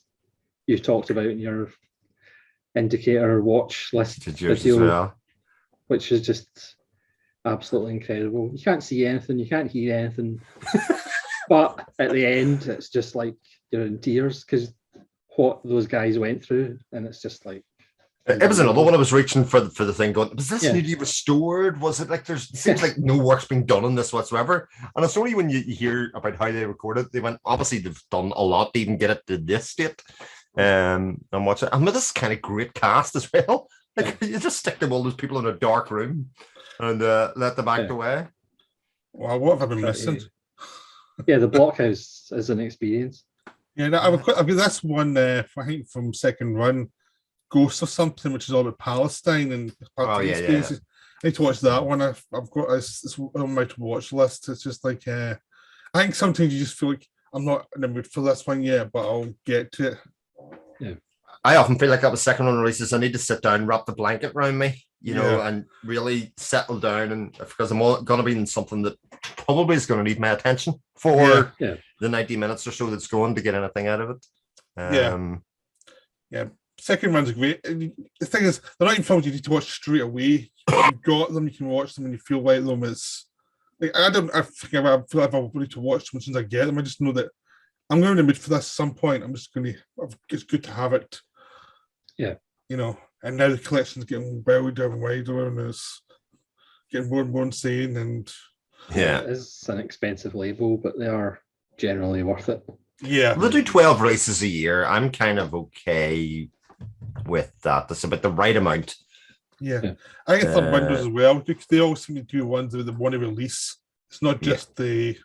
[SPEAKER 1] you talked about in your Indicator watch list video, which is just absolutely incredible. You can't see anything, you can't hear anything, but at the end, it's just like you're in tears because what those guys went through, and it's just like
[SPEAKER 3] It was another one I was reaching for the thing going, was this
[SPEAKER 1] Yeah.
[SPEAKER 3] newly restored? Was it like it seems like no work's been done on this whatsoever? And it's only when you hear about how they recorded, they went, obviously they've done a lot to even get it to this state. And watch it. And with this kind of great cast as well. Like you just stick them all those people in a dark room and let them act away.
[SPEAKER 2] Wow, what have I been missing?
[SPEAKER 1] Yeah, the blockhouse is an experience.
[SPEAKER 2] Yeah, no, I mean that's one I think from second run, Ghost or something, which is all about Palestine and experiences. I need to watch that one. I've got it's on my to watch list. It's just like I think sometimes you just feel like I'm not in the mood for this one yet, but I'll get to it.
[SPEAKER 1] Yeah.
[SPEAKER 3] I often feel like that was second run releases. I need to sit down, wrap the blanket around me, you know, and really settle down. And because I'm going to be in something that probably is going to need my attention for the 90 minutes or so that's going to get anything out of it.
[SPEAKER 2] Yeah. Second run's great. The thing is, they're not even films you need to watch straight away. You've got them, you can watch them when you feel like them. It's like I feel like I need to watch them as soon as I get them. I just know that I'm going to be for this at some point. I'm just going to. It's good to have it.
[SPEAKER 1] Yeah,
[SPEAKER 2] you know. And now the collection's getting wider and wider, and it's getting more and more insane. And
[SPEAKER 1] it is an expensive label, but they are generally worth it.
[SPEAKER 2] Yeah,
[SPEAKER 3] they do 12 races a year. I'm kind of okay with that. That's about the right amount.
[SPEAKER 2] Yeah. I think some windows as well, because they all seem to do ones with the one release. It's not just the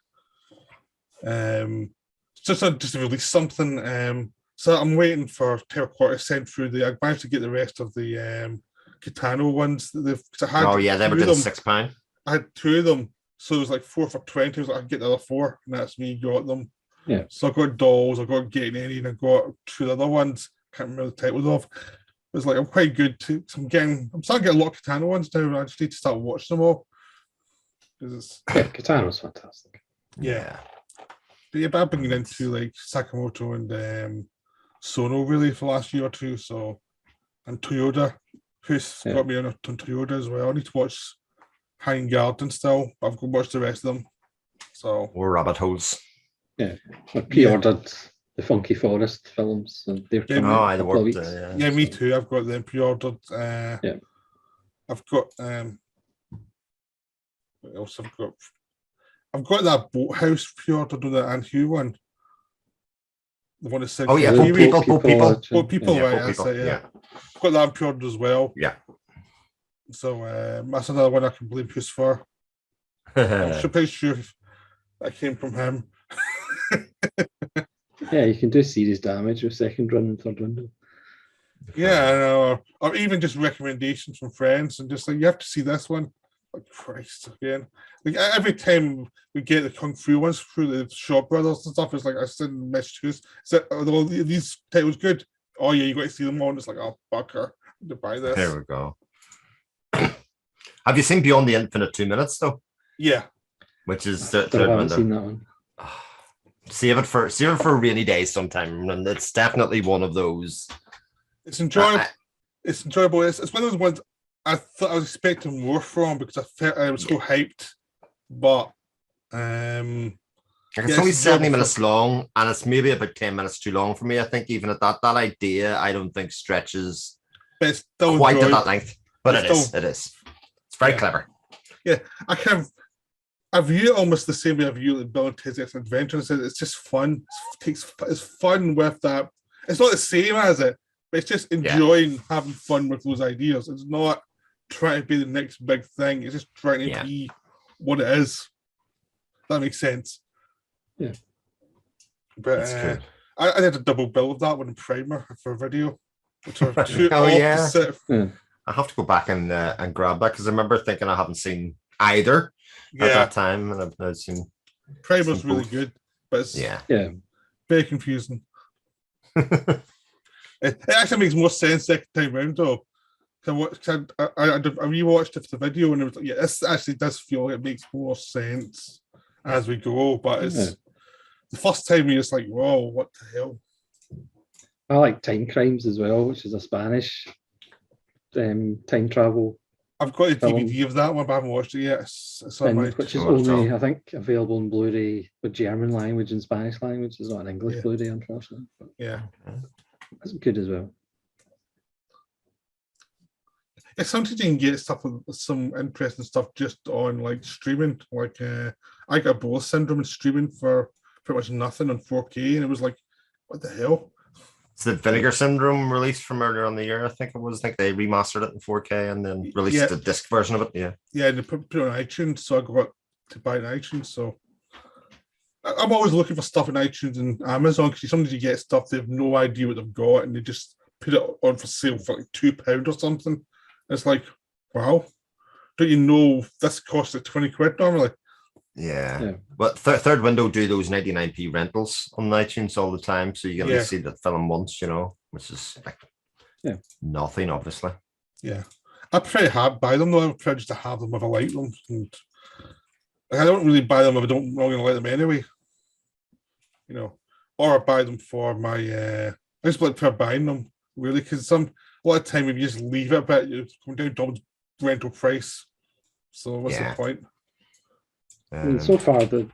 [SPEAKER 2] it's just not just to release something. So I'm waiting for Terracotta sent through I managed to get the rest of the Kitano ones that they've
[SPEAKER 3] they were doing £6.
[SPEAKER 2] I had 2 of them, so it was like 4 for 20. I was like, I can get the other 4, and that's me got them.
[SPEAKER 1] Yeah.
[SPEAKER 2] So I got Dolls, I got Getting Any, and I got 2 other ones. Can't remember the titles of. It was like I'm quite good too. So I'm starting to get a lot of Katana ones now, and I just need to start watching them all.
[SPEAKER 1] Katana's fantastic.
[SPEAKER 2] Yeah. But I've been into like Sakamoto and Sono really for the last year or two. So, and Toyota, who's got me on Toyota as well. I need to watch Hanging Garden still. I've got to watch the rest of them. So
[SPEAKER 3] or Rabbit Holes.
[SPEAKER 1] Yeah, I pre-ordered the Funky Forest films, and they're coming out in a couple of weeks.
[SPEAKER 2] Yeah, me too. I've got them pre-ordered. I've got what else I've got? I've got that Boathouse pre-ordered on the Anne Hugh one. The one that said,
[SPEAKER 3] Boat People.
[SPEAKER 2] I've got that pre-ordered as well.
[SPEAKER 3] Yeah.
[SPEAKER 2] So that's another one I can blame Chris for. I'm pretty sure that came from him.
[SPEAKER 1] Yeah, you can do serious damage with second run and third window.
[SPEAKER 2] Yeah, I know. Or even just recommendations from friends and just like, you have to see this one. Like, Christ, again. Like every time we get the Kung Fu ones through the Shop Brothers and stuff, it's like I send messages. Are these titles good? Oh yeah, you got to see them all. And it's like, oh fucker, to buy this.
[SPEAKER 3] There we go. Have you seen Beyond the Infinite 2 Minutes though?
[SPEAKER 2] Yeah.
[SPEAKER 3] Which is the
[SPEAKER 1] third window. Seen that one.
[SPEAKER 3] Save it for a rainy day sometime, and it's definitely one of those.
[SPEAKER 2] It's enjoyable. It's enjoyable. It's one of those ones I thought I was expecting more from because I felt I was so hyped, but
[SPEAKER 3] it's only 70 minutes long, and it's maybe about 10 minutes too long for me. I think even at that idea, I don't think stretches
[SPEAKER 2] it's still
[SPEAKER 3] quite to that length, but it is. It's very clever.
[SPEAKER 2] Yeah, I view it almost the same way I view Bill and Ted's Excellent Adventure. It's just fun. It's fun with that. It's not the same as it, but it's just enjoying having fun with those ideas. It's not trying to be the next big thing. It's just trying to be what it is. That makes sense.
[SPEAKER 1] Yeah.
[SPEAKER 2] But I did a double bill of that one in Primer for a video, which are two opposite.
[SPEAKER 3] I have to go back and grab that because I remember thinking I haven't seen either at that time, and I've now seen.
[SPEAKER 2] Primer's really good, but it's very confusing. It actually makes more sense second time round though. I rewatched it for the video and it was like, this actually does feel like it makes more sense as we go, but it's the first time you're just like, whoa, what the hell?
[SPEAKER 1] I like Time Crimes as well, which is a Spanish time travel.
[SPEAKER 2] I've got a DVD of that one, but I haven't watched it yet.
[SPEAKER 1] Which is only, I think, available in Blu-ray with German language and Spanish language. It's not an English Blu-ray, unfortunately. But
[SPEAKER 2] yeah.
[SPEAKER 1] That's good as well.
[SPEAKER 2] sometimes you can get stuff with some interesting stuff just on like streaming. Like I got Bose Syndrome and streaming for pretty much nothing on 4K, and it was like, what the hell?
[SPEAKER 3] It's the Vinegar Syndrome release from earlier on the year, I think it was. I think they remastered it in 4K and then released the disc version of it. Yeah.
[SPEAKER 2] Yeah, and they put it on iTunes, so I got to buy it on iTunes. So I'm always looking for stuff on iTunes and Amazon because sometimes you get stuff they have no idea what they've got and they just put it on for sale for like £2 or something. It's like, wow, don't you know this costs like 20 quid normally?
[SPEAKER 3] Yeah. But Third Window do those 99p rentals on iTunes all the time, so you can only see the film once, which is like nothing, obviously.
[SPEAKER 2] Yeah. I prefer to buy them though. I prefer just to have them if I like them. And I don't really buy them if I'm not going to like them anyway. Or I buy them for my. I just prefer buying them really because a lot of time if you just leave it a bit, you're coming down double rental price. So what's the point?
[SPEAKER 1] So far, the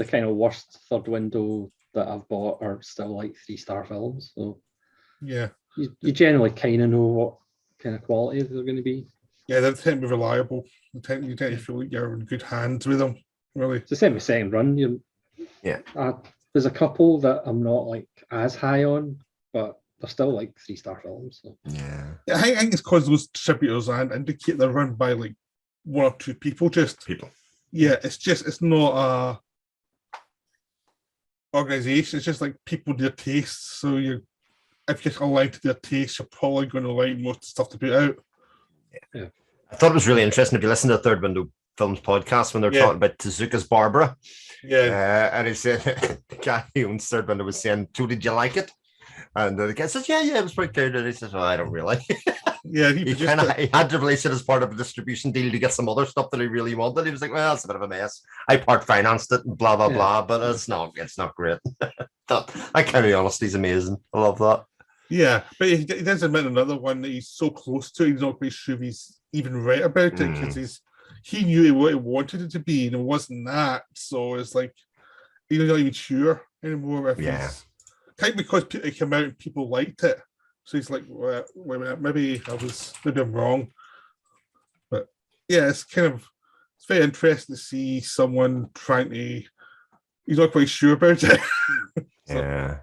[SPEAKER 1] kind of worst Third Window that I've bought are still like 3-star films. So
[SPEAKER 2] yeah,
[SPEAKER 1] you generally kind of know what kind of quality they're going to be.
[SPEAKER 2] Yeah, they tend to be reliable. You tend to feel like you're in good hands with them. Really,
[SPEAKER 1] it's the same with Second Run. There's a couple that I'm not like as high on, but they're still like 3-star films. So.
[SPEAKER 3] Yeah,
[SPEAKER 2] I think it's because those distributors and indicate they're run by like one or two people. Yeah, it's not a organization. It's just like people their tastes. So if you're aligned to their tastes, you're probably going to like most of the stuff to put out.
[SPEAKER 3] Yeah. I thought it was really interesting if you listen to the Third Window Films podcast when they're talking about Tezuka's Barbara.
[SPEAKER 2] Yeah.
[SPEAKER 3] And he said the guy who owns Third Window was saying, "So did you like it?" And the guy says, "Yeah, it was pretty good." And he says, "Well, I don't really."
[SPEAKER 2] Yeah,
[SPEAKER 3] he had to release it as part of a distribution deal to get some other stuff that he really wanted. He was like, "Well, it's a bit of a mess. I part financed it and blah blah blah, but it's not great." That kind of honesty is amazing. I love that.
[SPEAKER 2] Yeah, but he does admit another one that he's so close to, he's not quite sure if he's even right about it because he knew what he wanted it to be and it wasn't that. So it's like he's not even sure anymore if he's kind of because it came out and people liked it. So he's like, wait a minute, maybe I'm wrong. But yeah, it's very interesting to see someone he's not quite sure about it.
[SPEAKER 3] Yeah.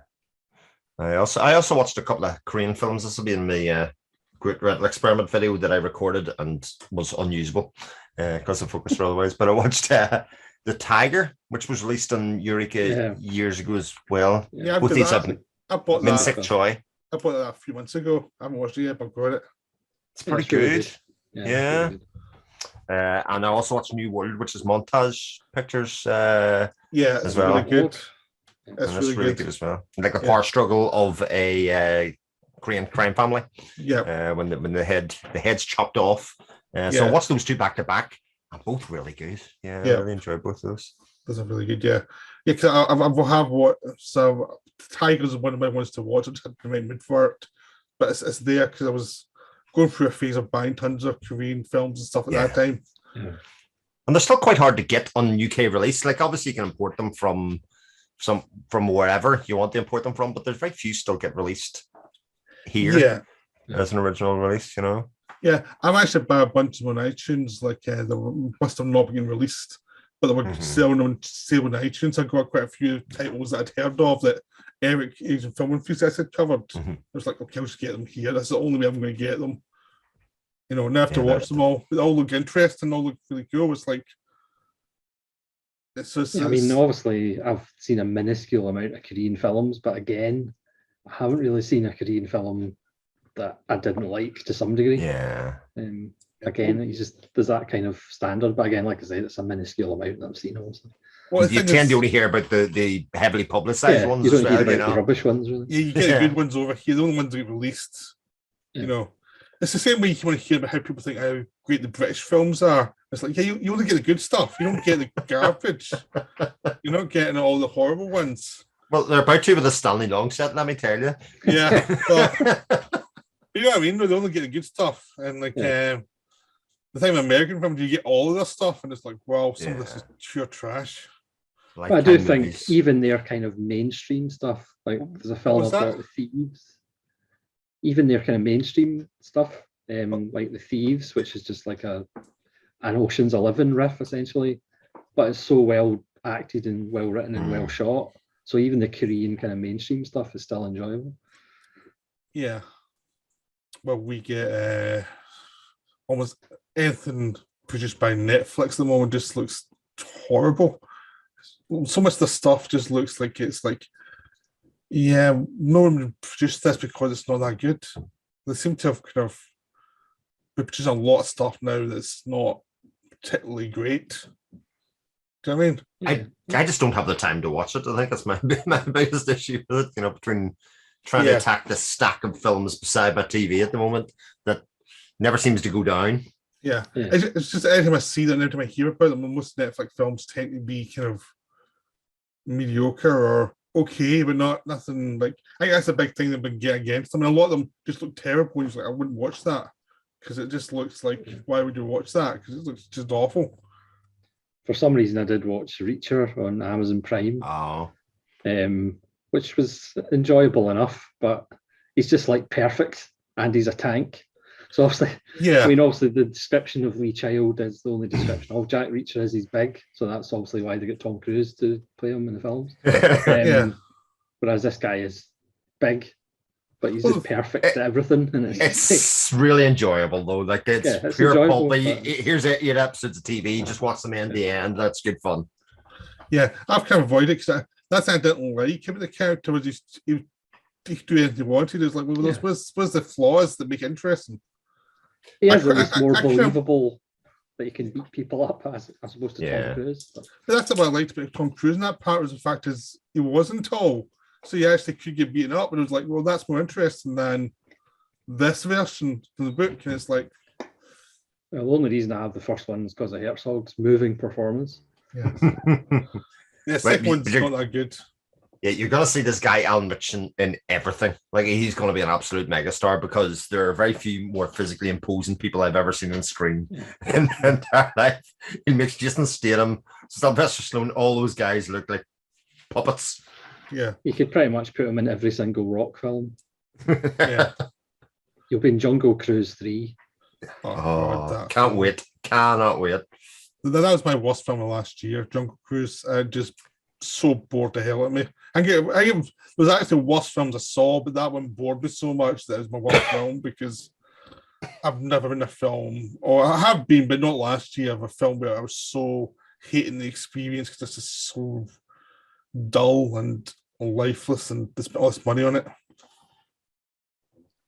[SPEAKER 3] I also watched a couple of Korean films. This will be in my Great Rental Experiment video that I recorded and was unusable because of focus or otherwise. But I watched The Tiger, which was released on Eureka years ago as well.
[SPEAKER 2] Yeah,
[SPEAKER 3] both these have
[SPEAKER 2] I bought
[SPEAKER 3] Min Sik Choi.
[SPEAKER 2] I bought that a few months ago. I haven't watched it yet, but I've got it.
[SPEAKER 3] It's pretty good. Yeah. And I also watched New World, which is montage pictures.
[SPEAKER 2] It's
[SPEAKER 3] well.
[SPEAKER 2] Really good.
[SPEAKER 3] That's really good as well. Like the power struggle of a Korean crime family.
[SPEAKER 2] Yeah.
[SPEAKER 3] When the head's chopped off. So I watched those two back to back, and both really good. Yeah, I really enjoyed both of those.
[SPEAKER 2] Those are really good. Yeah. Yeah, because I have what so Tiger's one of my ones to watch. I just had to remember for it, but it's there because I was going through a phase of buying tons of Korean films and stuff at that time.
[SPEAKER 3] Yeah. And they're still quite hard to get on UK release. Like obviously you can import them from wherever you want to import them from, but there's very few still get released here as an original release,
[SPEAKER 2] Yeah, I've actually bought a bunch of them on iTunes, like they must have not been released, but they were selling them on sale on iTunes. I got quite a few titles that I'd heard of that Eric Asian Film Enthusiast had covered. I was like, okay, I'll just get them here. That's the only way I'm going to get them. And I have to watch them all. They all look interesting, all look really cool. It's like
[SPEAKER 1] I mean, obviously, I've seen a minuscule amount of Korean films, but again, I haven't really seen a Korean film that I didn't like to some degree.
[SPEAKER 3] Yeah.
[SPEAKER 1] Again, there's that kind of standard, but again, like I said, it's a minuscule amount that I've seen. Also,
[SPEAKER 3] you tend to only hear about the heavily publicized ones.
[SPEAKER 1] You don't hear about the rubbish ones, really.
[SPEAKER 2] Yeah, you get the good ones over here. The only ones that get released, It's the same way you want to hear about how people think how great the British films are. It's like, you only get the good stuff. You don't get the garbage. You're not getting all the horrible ones.
[SPEAKER 3] Well, they're about to with the Stanley Long set, let me tell you.
[SPEAKER 2] Yeah. You know what I mean? They only get the good stuff. And like the time American films, you get all of this stuff, and it's like, wow, some of this is pure trash.
[SPEAKER 1] But I do think even their kind of mainstream stuff, like there's a film about the Thieves. Even their kind of mainstream stuff like The Thieves, which is just like an Ocean's 11 riff essentially, but it's so well acted and well written and well shot. So even the Korean kind of mainstream stuff is still enjoyable.
[SPEAKER 2] Yeah. Well, we get almost anything produced by Netflix at the moment just looks horrible. So much of the stuff just looks like it's like, yeah, no one produced this because it's not that good. They seem to have kind of produced a lot of stuff now that's not particularly great. Do you know what I mean?
[SPEAKER 3] I just don't have the time to watch it. I think that's my biggest issue with it. You know, between trying to attack the stack of films beside my TV at the moment that never seems to go down.
[SPEAKER 2] Yeah. It's just anytime I see them, anytime I hear about them, most Netflix films tend to be kind of mediocre or okay, but nothing like. I think that's a big thing that we get against them. I mean, a lot of them just look terrible. And it's like I wouldn't watch that because it just looks like why would you watch that? Because it looks just awful.
[SPEAKER 1] For some reason, I did watch Reacher on Amazon Prime, which was enjoyable enough, but he's just like perfect, and he's a tank. So obviously, I mean, obviously the description of Lee Child is the only description of Jack Reacher is he's big, so that's obviously why they get Tom Cruise to play him in the films. Whereas this guy is big, but he's just perfect at everything, and
[SPEAKER 3] it's really enjoyable though. Like it's pure pulpy. Here's 8 episodes of TV. Just watch them end to end. That's good fun.
[SPEAKER 2] Yeah, I've kind of avoided it because that's I didn't like him. The character was just he do anything he wanted. It's like, well, where's the flaws that make it interesting?
[SPEAKER 1] Yeah, it's more believable that you can beat people up as opposed to Tom Cruise.
[SPEAKER 2] But that's what I liked about Tom Cruise in that part was the fact is he wasn't tall. So you actually could get beaten up, and it was like, well, that's more interesting than this version from the book. And it's like,
[SPEAKER 1] well, the only reason I have the first one is because of Herzog's moving performance.
[SPEAKER 2] Yeah, second one's not that good.
[SPEAKER 3] Yeah, you're gonna see this guy Alan Mitchell in everything. Like he's gonna be an absolute megastar because there are very few more physically imposing people I've ever seen on screen in my entire life. He makes Jason Statham, Sylvester Stallone, all those guys look like puppets.
[SPEAKER 2] Yeah,
[SPEAKER 1] you could pretty much put him in every single Rock film.
[SPEAKER 2] Yeah,
[SPEAKER 1] you'll be in Jungle Cruise 3.
[SPEAKER 2] God,
[SPEAKER 3] can't wait! Cannot wait.
[SPEAKER 2] That was my worst film of last year. Jungle Cruise. Just so bored the hell at me. I think it was actually the worst films I saw, but that one bored me so much that it was my worst film because I've never been in a film, or I have been, but not last year, of a film where I was so hating the experience because it's just so dull and lifeless and they spent all this money on it.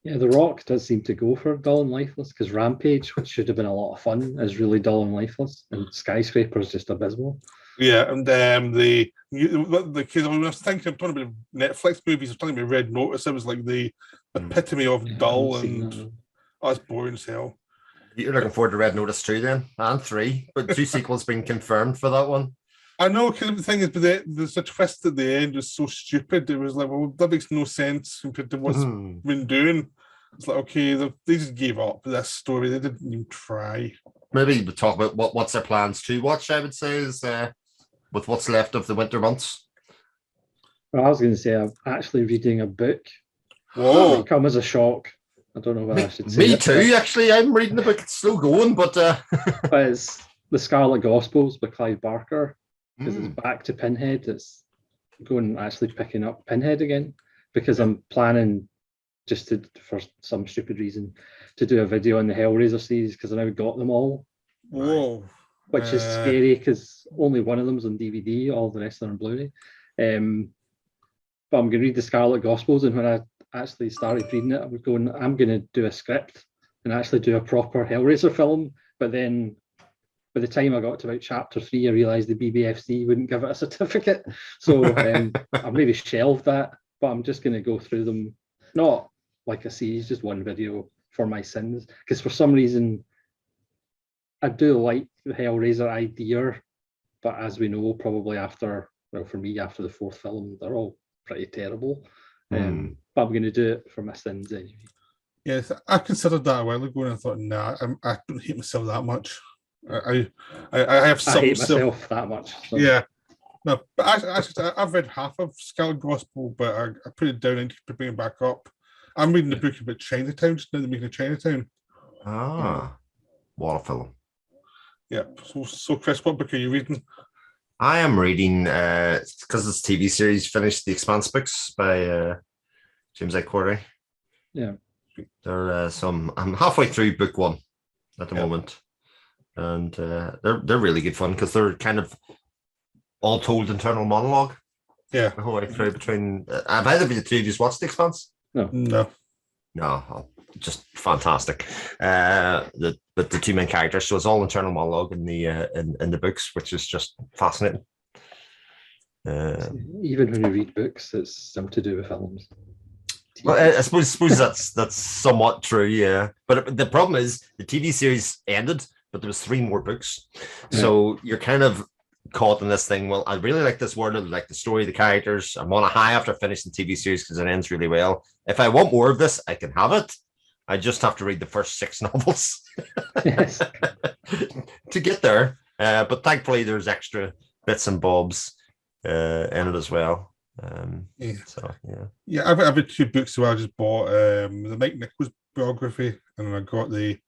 [SPEAKER 1] Yeah, The Rock does seem to go for dull and lifeless because Rampage, which should have been a lot of fun, is really dull and lifeless, and Skyscraper is just abysmal.
[SPEAKER 2] Yeah, and the kids. I was thinking, I'm talking about Netflix movies. I was talking about Red Notice. It was like the epitome of dull and that's boring as hell.
[SPEAKER 3] You're looking forward to Red Notice 2 then, and 3, but 2 sequels being confirmed for that one.
[SPEAKER 2] I know, because the thing is, but there's a twist at the end was so stupid. It was like, well, that makes no sense compared to what's been doing. It's like, okay, they just gave up this story. They didn't even try.
[SPEAKER 3] Maybe we'll talk about what's their plans to watch, I would say, is with what's left of the winter months.
[SPEAKER 1] Well, I was going to say, I'm actually reading a book.
[SPEAKER 2] Whoa.
[SPEAKER 1] It might come as a shock. I don't know whether I should say
[SPEAKER 3] Me too, actually. I'm reading the book. It's still going, but...
[SPEAKER 1] but it's The Scarlet Gospels by Clive Barker. Because it's back to Pinhead. It's going actually picking up Pinhead again because I'm planning just for some stupid reason to do a video on the Hellraiser series because I now got them all.
[SPEAKER 2] Whoa.
[SPEAKER 1] Which is scary because only one of them's on DVD, all the rest are on Blu-ray. But I'm going to read the Scarlet Gospels, and when I actually started reading it, I was going, I'm going to do a script and actually do a proper Hellraiser film, but then by the time I got to about chapter 3, I realised the BBFC wouldn't give it a certificate. So I maybe shelved that, but I'm just going to go through them, not like a series, just one video for my sins. Because for some reason, I do like the Hellraiser idea, but as we know, probably for me, after the 4th film, they're all pretty terrible. But I'm going to do it for my sins anyway.
[SPEAKER 2] Yes, I considered that a while ago, and I thought, nah, I don't hate myself that much. I have some.
[SPEAKER 1] I hate myself that much. So.
[SPEAKER 2] Yeah, no, but I've read half of Scarlet Gospel, but I put it down and bring it back up. I'm reading the book about Chinatown, just now they're making Chinatown.
[SPEAKER 3] What a film.
[SPEAKER 2] Yeah. So Chris, what book are you reading?
[SPEAKER 3] I am reading, because it's TV series, finished The Expanse books by James A. Corey.
[SPEAKER 1] Yeah.
[SPEAKER 3] They're I'm halfway through book 1 at the moment. And they're really good fun because they're kind of all told internal monologue.
[SPEAKER 2] Yeah.
[SPEAKER 3] The whole way through between. Have either of you three just watched The Expanse?
[SPEAKER 2] No.
[SPEAKER 3] No, just fantastic. The two main characters, so it's all internal monologue in the books, which is just fascinating.
[SPEAKER 1] Even when you read books, it's something to do with films.
[SPEAKER 3] Well, I suppose that's somewhat true, yeah. But the problem is the TV series ended, but there was 3 more books, so you're kind of caught in this thing. Well, I really like this world, I like the story, the characters. I'm on a high after finishing the TV series because it ends really well. If I want more of this, I can have it. I just have to read the first 6 novels to get there. But thankfully, there's extra bits and bobs in it as well.
[SPEAKER 2] I've had 2 books where I just bought the Mike Nichols biography, and I got the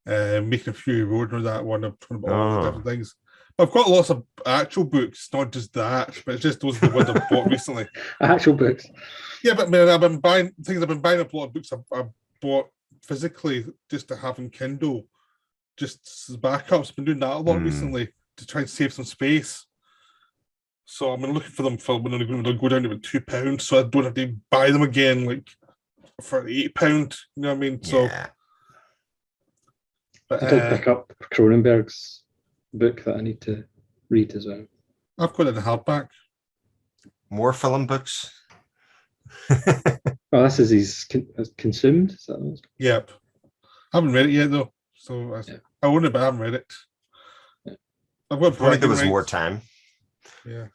[SPEAKER 2] Making a Fury Road, or that one. I'm talking about all the different things. I've got lots of actual books, not just that, but it's just those are the ones I've bought recently.
[SPEAKER 1] Actual books.
[SPEAKER 2] Yeah, but man, I've been buying a lot of books I've bought physically just to have in Kindle, just as backups. I've been doing that a lot recently to try and save some space. So I've been looking for them for when they'll go down to about £2, so I don't have to buy them again like for £8. You know what I mean? So,
[SPEAKER 1] but I did pick up Cronenberg's book that I need to read as well.
[SPEAKER 2] I've got it in hardback.
[SPEAKER 3] More film books.
[SPEAKER 1] Oh, this is he's consumed. Is that what
[SPEAKER 2] Yep. I haven't read it yet though, so I own it, but I haven't read it.
[SPEAKER 1] Yeah.
[SPEAKER 2] I've got.
[SPEAKER 3] If only there was more time.
[SPEAKER 2] Yeah.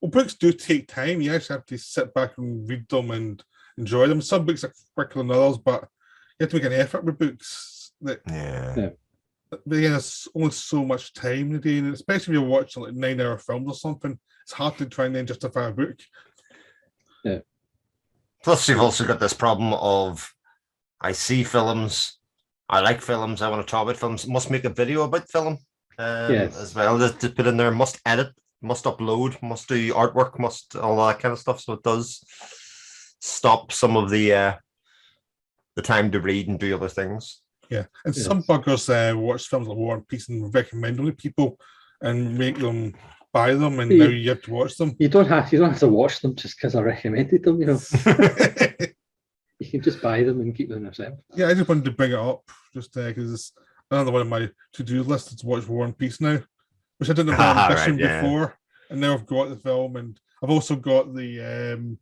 [SPEAKER 2] Well, books do take time. You actually have to sit back and read them and enjoy them. Some books are quicker than others, but you have to make an effort with books. But again, there's only so much time in the day, and especially if you're watching like 9-hour films or something, it's hard to try and then justify a book.
[SPEAKER 1] Yeah.
[SPEAKER 3] Plus, you've also got this problem of I see films, I like films, I want to talk about films, must make a video about film as well to put in there, must edit, must upload, must do artwork, must all that kind of stuff. So it does stop some of the time to read and do other things.
[SPEAKER 2] Yeah, and some buggers watch films like War and Peace and recommend them to people and make them buy them, and now you have to watch them.
[SPEAKER 1] You don't have to watch them just because I recommended them. You know, you can just buy them and keep them yourself.
[SPEAKER 2] Yeah, I just wanted to bring it up just because it's another one of my to-do lists to watch War and Peace now, which I didn't have ambition before, and now I've got the film, and I've also got the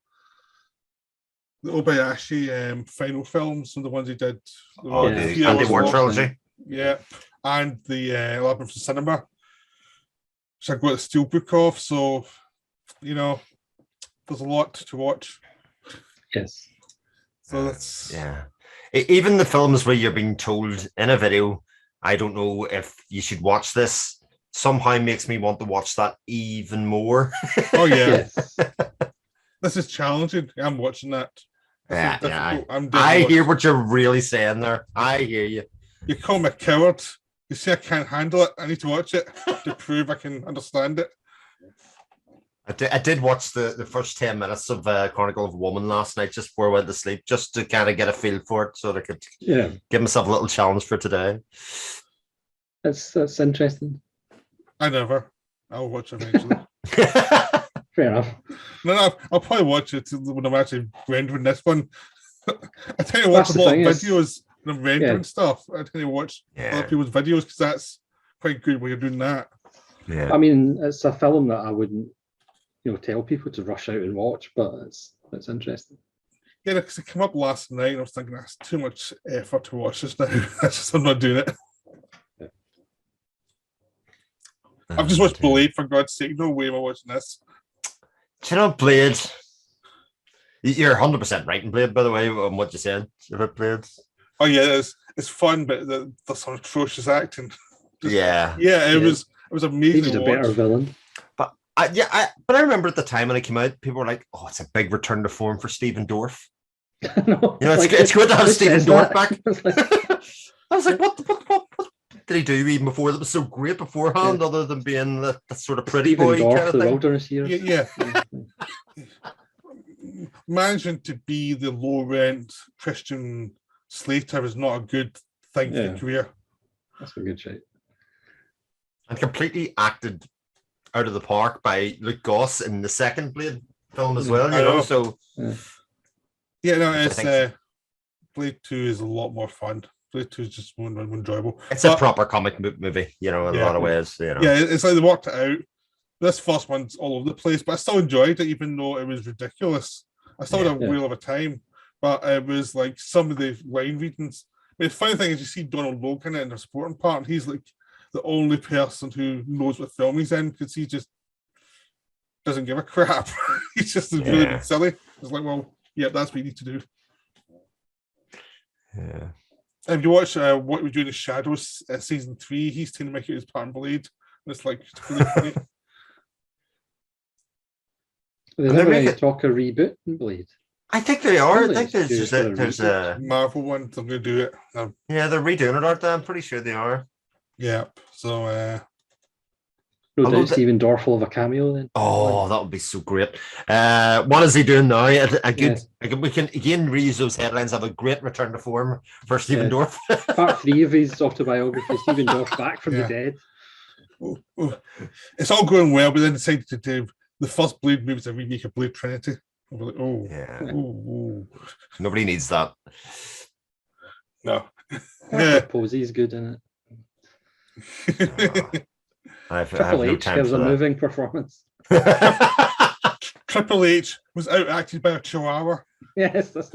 [SPEAKER 2] Obayashi final films, some of the ones he did.
[SPEAKER 3] The Anti-War trilogy.
[SPEAKER 2] Yeah, and the Labyrinth of Cinema, which I got a steelbook of. So, you know, there's a lot to watch.
[SPEAKER 1] Yes.
[SPEAKER 2] So that's
[SPEAKER 3] even the films where you're being told in a video, I don't know if you should watch this, somehow makes me want to watch that even more.
[SPEAKER 2] Oh yeah. This is challenging. I'm watching that.
[SPEAKER 3] I hear what you're really saying there. I hear you.
[SPEAKER 2] You call me a coward. You say I can't handle it. I need to watch it to prove I can understand it.
[SPEAKER 3] I did watch the first 10 minutes of Chronicle of a Woman last night just before I went to sleep, just to kind of get a feel for it, so that I could give myself a little challenge for today.
[SPEAKER 1] That's interesting.
[SPEAKER 2] I'll watch it eventually.
[SPEAKER 1] Fair enough.
[SPEAKER 2] No, I'll probably watch it when I'm actually rendering this one. I tend to watch a lot of videos when I'm rendering stuff. I tend to watch other people's videos because that's quite good when you're doing that.
[SPEAKER 3] Yeah.
[SPEAKER 1] I mean, it's a film that I wouldn't, tell people to rush out and watch, but it's interesting.
[SPEAKER 2] Yeah, because it came up last night and I was thinking that's too much effort to watch this now. I'm not doing it.
[SPEAKER 1] Yeah.
[SPEAKER 2] I've just watched Blade, for God's sake. No way am I watching this.
[SPEAKER 3] Do you know Blade? You're 100% right in Blade, by the way, on what you said about Blade.
[SPEAKER 2] Oh yeah, it's fun, but there's some atrocious acting. It was amazing.
[SPEAKER 1] He's a better villain.
[SPEAKER 3] But I remember at the time when it came out, people were like, "Oh, it's a big return to form for Stephen Dorff."
[SPEAKER 1] No,
[SPEAKER 3] it's good to have Stephen Dorff back. I was like, what did he do even before that was so great beforehand, other than being the sort of pretty
[SPEAKER 1] Stephen
[SPEAKER 3] boy
[SPEAKER 1] Dorff,
[SPEAKER 3] kind of
[SPEAKER 1] the
[SPEAKER 3] thing?
[SPEAKER 1] wilderness years.
[SPEAKER 2] Yeah. Managing to be the low rent Christian Slater is not a good thing for your career.
[SPEAKER 1] That's a good shape.
[SPEAKER 3] And completely acted out of the park by Luke Goss in the second Blade film as well, you know. So
[SPEAKER 2] it's Blade 2 is a lot more fun. Blade 2 is just more enjoyable.
[SPEAKER 3] It's a proper comic movie, you know, in a lot of ways. You know.
[SPEAKER 2] Yeah, it's like they worked it out. This first one's all over the place, but I still enjoyed it, even though it was ridiculous. I still had a wheel of a time, but it was like some of the line readings. I mean, the funny thing is, you see Donald Logan in the supporting part, and he's like the only person who knows what film he's in because he just doesn't give a crap. He's just really silly. It's like, well, yeah, that's what you need to do.
[SPEAKER 3] Yeah.
[SPEAKER 2] And if you watch What We Do in the Shadows season 3, he's Tina Mickey as Pan Blade. And it's like it's really funny.
[SPEAKER 1] There's never any talk of reboot in Blade.
[SPEAKER 3] I think they are. I think there's a
[SPEAKER 2] Marvel one. They're going to do it.
[SPEAKER 3] Yeah, they're redoing it, aren't they? I'm pretty sure they are.
[SPEAKER 2] Yeah. So.
[SPEAKER 1] No doubt Stephen Dorff will have a cameo then.
[SPEAKER 3] Oh, that would be so great. What is he doing now? We can again reuse those headlines. Have a great return to form for Stephen Dorff.
[SPEAKER 1] Part 3 of his autobiography, Stephen Dorff back from the dead.
[SPEAKER 2] It's all going well, but then decided to do the first Blade movie is a remake of Blade Trinity. We're like,
[SPEAKER 3] nobody needs that.
[SPEAKER 2] No.
[SPEAKER 1] Posey's good in
[SPEAKER 3] it.
[SPEAKER 1] Triple H gives a moving performance.
[SPEAKER 2] Triple H was outacted by a chihuahua.
[SPEAKER 1] Yes, that's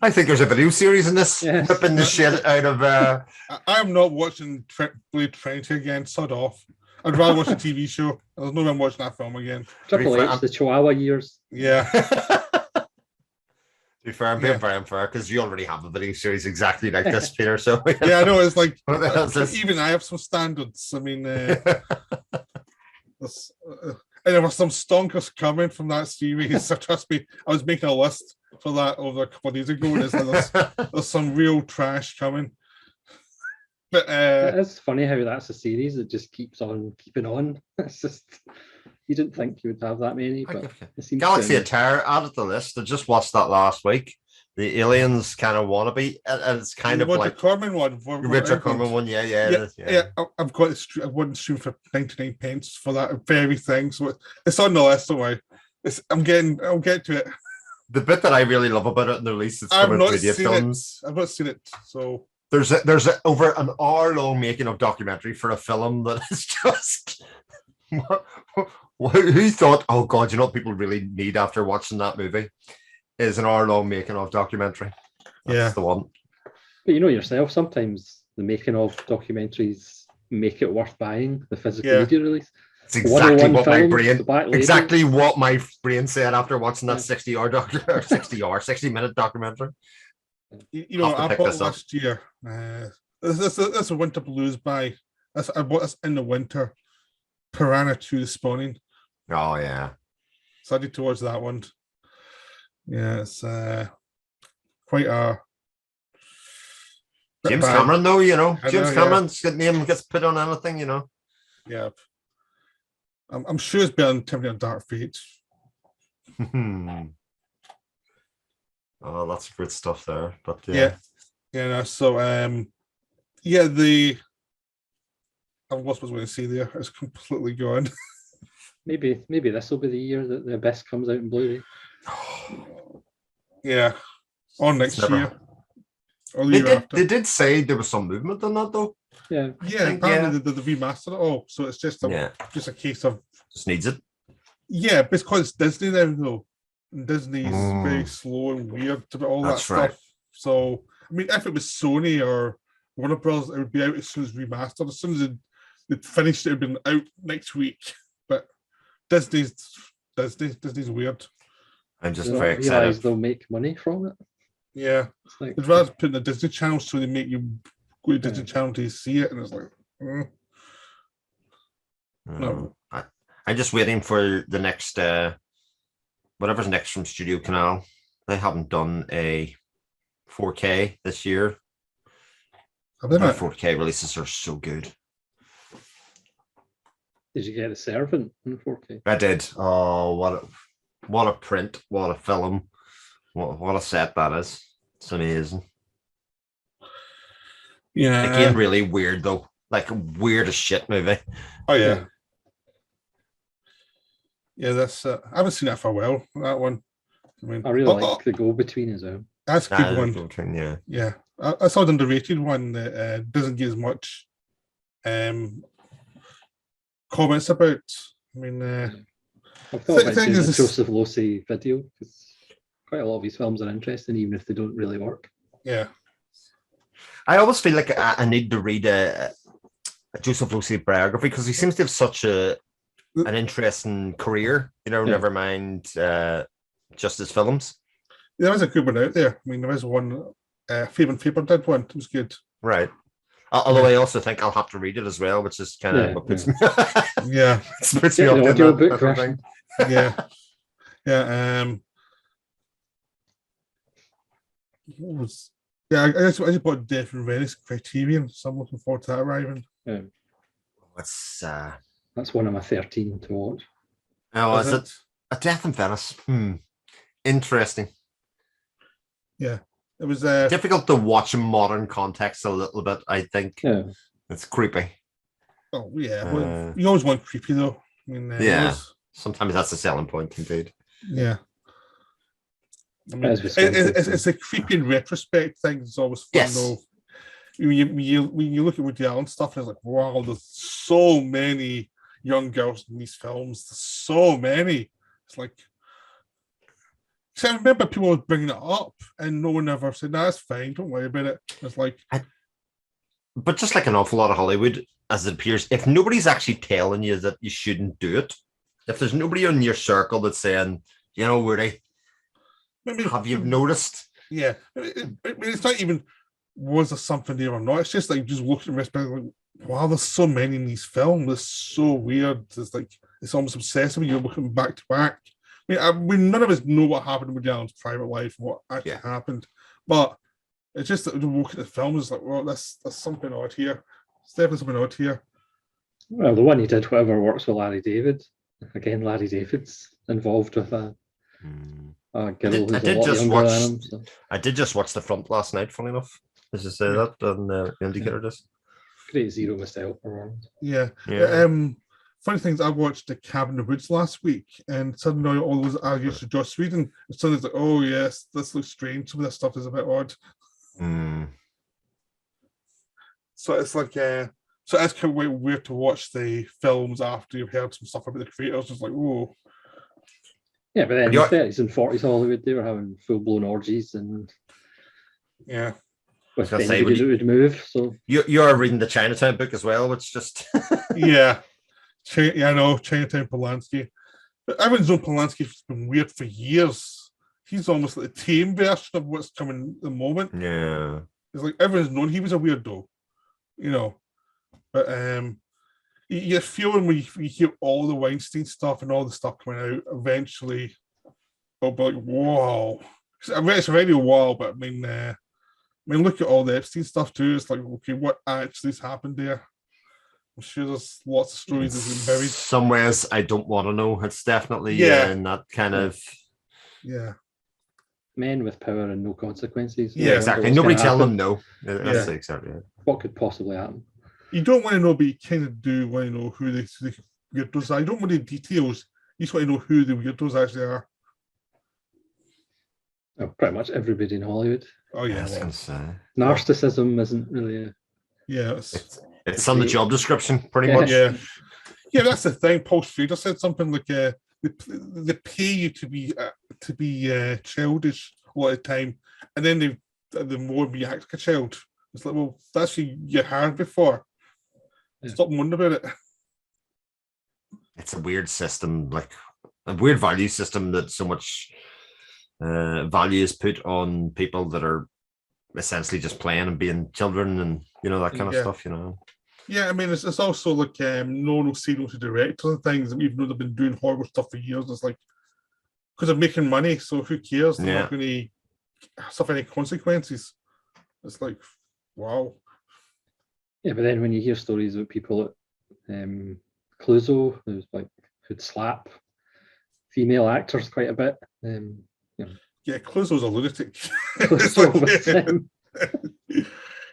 [SPEAKER 3] I think there's a video series in this, ripping the shit out of.
[SPEAKER 2] I am not watching Blade Trinity again. Sod off. I'd rather watch a TV show. There's no way I'm watching that film again.
[SPEAKER 1] Triple H, the Chihuahua years.
[SPEAKER 2] Yeah.
[SPEAKER 3] To be fair, I'm being very unfair because you already have a video series exactly like this, Peter. So
[SPEAKER 2] yeah, I know. It's like even I have some standards. I mean, and there were some stonkers coming from that series. So trust me, I was making a list for that over a couple of days ago. And there's some real trash coming. But
[SPEAKER 1] it's funny how that's a series that just keeps on keeping on. It's just you didn't think you would have that many, but it seems
[SPEAKER 3] Galaxy of Terror added to the list. I just watched that last week. The Aliens kind of wannabe. It's kind of like
[SPEAKER 2] Corman one.
[SPEAKER 3] Richard Corman one, yeah.
[SPEAKER 2] I've got I wouldn't stream for 99 pence for that very thing. So it's on the list. Don't worry. I'll get to it.
[SPEAKER 3] The bit that I really love about it in the release is coming video films.
[SPEAKER 2] I've not seen it, so.
[SPEAKER 3] There's over an hour-long making of documentary for a film that is just who thought, oh god, you know what people really need after watching that movie is an hour-long making of documentary. That's the one.
[SPEAKER 1] But you know yourself, sometimes the making of documentaries make it worth buying the physical media release.
[SPEAKER 3] It's exactly what my brain said after watching that 60-minute documentary.
[SPEAKER 2] You know, I bought last year. That's a winter blues buy. I bought this in the winter. Piranha 2 The Spawning.
[SPEAKER 3] Oh yeah.
[SPEAKER 2] So I did towards that one. Yeah, it's quite a
[SPEAKER 3] James Cameron though, you know. Cameron's name gets put on anything, you know.
[SPEAKER 2] Yeah. I'm sure it's better than Terminator Dark Fate.
[SPEAKER 3] Oh, that's good stuff there. But
[SPEAKER 2] so I lost what I was going to say there. It's completely gone.
[SPEAKER 1] maybe this will be the year that the Abyss comes out in Blu-ray.
[SPEAKER 2] Yeah, or next year. Or
[SPEAKER 3] they did say there was some movement on that though.
[SPEAKER 1] Yeah,
[SPEAKER 2] apparently the remastered it all, so it's just a case of
[SPEAKER 3] just needs it.
[SPEAKER 2] Yeah, but it's because it's Disney now though. And Disney's very slow and weird about all that stuff. Right. So I mean, if it was Sony or Warner Bros., it would be out as soon as remastered. As soon as they'd finished, it would have been out next week. But Disney's weird.
[SPEAKER 3] I'm just very excited.
[SPEAKER 1] They'll make money from it.
[SPEAKER 2] Yeah, like, they'd rather put in the Disney Channel so they make you go to Disney Channel to see it, and it's like, no.
[SPEAKER 3] I'm just waiting for the next, whatever's next from Studio Canal. They haven't done a 4K this year.
[SPEAKER 2] Have they
[SPEAKER 3] Their
[SPEAKER 2] not?
[SPEAKER 3] 4K releases are so good.
[SPEAKER 1] Did you get The Servant in 4K?
[SPEAKER 3] I did. Oh, what a print! What a film! What a set that is. It's amazing.
[SPEAKER 2] Yeah.
[SPEAKER 3] Again, really weird though. Like weird as shit movie.
[SPEAKER 2] Oh yeah. Yeah, that's. I haven't seen that for a while. That one. I mean,
[SPEAKER 1] I really like The Go-Between as well.
[SPEAKER 2] that's a good one.
[SPEAKER 3] Yeah.
[SPEAKER 2] Yeah, I saw the underrated one that doesn't get as much comments about. I mean,
[SPEAKER 1] I've thought about
[SPEAKER 2] thing
[SPEAKER 1] doing a
[SPEAKER 2] is-
[SPEAKER 1] Joseph Losey video because quite a lot of his films are interesting, even if they don't really work.
[SPEAKER 2] yeah,
[SPEAKER 3] I always feel like I need to read a Joseph Losey biography because he seems to have such an interesting career. You know,
[SPEAKER 1] Yeah.
[SPEAKER 3] never mind just his films.
[SPEAKER 2] there was a good one out there. I mean, there was one. Fabian Faber did one. It was good.
[SPEAKER 3] Right. Although I also think I'll have to read it as well, which is kind of
[SPEAKER 1] Yeah,
[SPEAKER 3] what puts me,
[SPEAKER 2] Yeah,
[SPEAKER 3] puts me
[SPEAKER 1] Get
[SPEAKER 3] off
[SPEAKER 1] the
[SPEAKER 3] doing
[SPEAKER 1] audio
[SPEAKER 3] that
[SPEAKER 1] book
[SPEAKER 3] sort of
[SPEAKER 1] version.
[SPEAKER 3] thing.
[SPEAKER 2] yeah, yeah. What was? Yeah, I just bought Death in Venice Criterion, so I'm looking forward to that arriving.
[SPEAKER 3] What's
[SPEAKER 1] That's one of my 13 to watch.
[SPEAKER 3] oh,
[SPEAKER 2] Was
[SPEAKER 3] is it A Death in Venice? Interesting.
[SPEAKER 2] Yeah, it was.
[SPEAKER 3] Difficult to watch in modern context a little bit, I think.
[SPEAKER 1] Yeah.
[SPEAKER 3] It's creepy.
[SPEAKER 2] Oh yeah, well, you always want creepy though. I mean,
[SPEAKER 3] Yeah. Sometimes that's a selling point, indeed.
[SPEAKER 2] yeah. I mean,
[SPEAKER 1] As with some
[SPEAKER 2] it's a creepy in retrospect thing. It's always fun
[SPEAKER 3] Yes.
[SPEAKER 2] though. When you look at Woody Allen stuff, and it's like, wow, there's so many young girls in these films. There's so many. It's like, see, I remember people were bringing it up, and no one ever said, "No, that's fine. Don't worry about it." It's like,
[SPEAKER 3] But just like an awful lot of Hollywood, as it appears, if nobody's actually telling you that you shouldn't do it, if there's nobody in your circle that's saying, you know, Woody,
[SPEAKER 2] maybe,
[SPEAKER 3] have you noticed?
[SPEAKER 2] Yeah, I mean, it's not even was there something there or not. It's just like just looking at respect, like, wow, there's so many in these films. It's so weird. It's like it's almost obsessive when you're looking back to back. I mean, none of us know what happened with Allen's private life and what actually happened, but it's just that looking at the film is like, well, that's something odd here. It's definitely something odd here.
[SPEAKER 1] Well, the one he did, whatever works with Larry David. Again, Larry David's involved with a girl who's a lot younger than him. So.
[SPEAKER 3] I did just watch The Front last night, funny enough. As you say that, and the indicator does.
[SPEAKER 1] Great Zero missed out performance.
[SPEAKER 2] Yeah. Funny things, I watched The Cabin in the Woods last week, and suddenly all those arguments to Joss Whedon, and suddenly it's like, oh yes, this looks strange. Some of this stuff is a bit odd. So it's like, so it's kind of weird to watch the films after you've heard some stuff about the creators. It's like, whoa.
[SPEAKER 1] Yeah, but then in the 30s and 40s Hollywood, they were having full-blown orgies and with anybody that would move. So
[SPEAKER 3] you're reading the Chinatown book as well, which just
[SPEAKER 2] yeah, I know Chinatown Polanski. But everyone's known Polanski's been weird for years. He's almost like the tame version of what's coming at the moment.
[SPEAKER 3] Yeah,
[SPEAKER 2] it's like everyone's known he was a weirdo, you know. But you feel when you hear all the Weinstein stuff and all the stuff coming out, eventually it'll be like, whoa. It's already a while, but I mean, look at all the Epstein stuff too. It's like, okay, what actually has happened there? I'm sure there's lots of stories that's been buried.
[SPEAKER 3] Some ways I don't want to know. It's definitely in that kind of
[SPEAKER 1] men with power and no consequences.
[SPEAKER 3] Yeah, exactly. Nobody tell them no. That's exactly it.
[SPEAKER 1] What could possibly happen?
[SPEAKER 2] You don't want to know, but you kind of do want to know who the weirdos are. You don't want the details. You just want to know who the weirdos actually are.
[SPEAKER 1] Oh, pretty much everybody in Hollywood.
[SPEAKER 2] Oh yeah.
[SPEAKER 1] Narcissism isn't really a...
[SPEAKER 2] Yeah.
[SPEAKER 3] It's on the job description, pretty much.
[SPEAKER 2] Yeah. Yeah, that's the thing. Paul Schrader said something like they pay you to be childish a lot of the time, and then the more you act like a child. It's like, well, that's what you hired before. Stop wondering about it.
[SPEAKER 3] It's a weird system, like a weird value system that so much value is put on people that are essentially just playing and being children and that kind of stuff.
[SPEAKER 2] Yeah, I mean, it's also like no one will say no to directors and things, even though they've been doing horrible stuff for years. It's like because they're making money, so who cares? They're not going to suffer any consequences. It's like, wow.
[SPEAKER 1] Yeah, but then when you hear stories about people at Cluzo, who'd slap female actors quite a bit.
[SPEAKER 2] Yeah, Cluzo's a lunatic.
[SPEAKER 1] Cluzo was,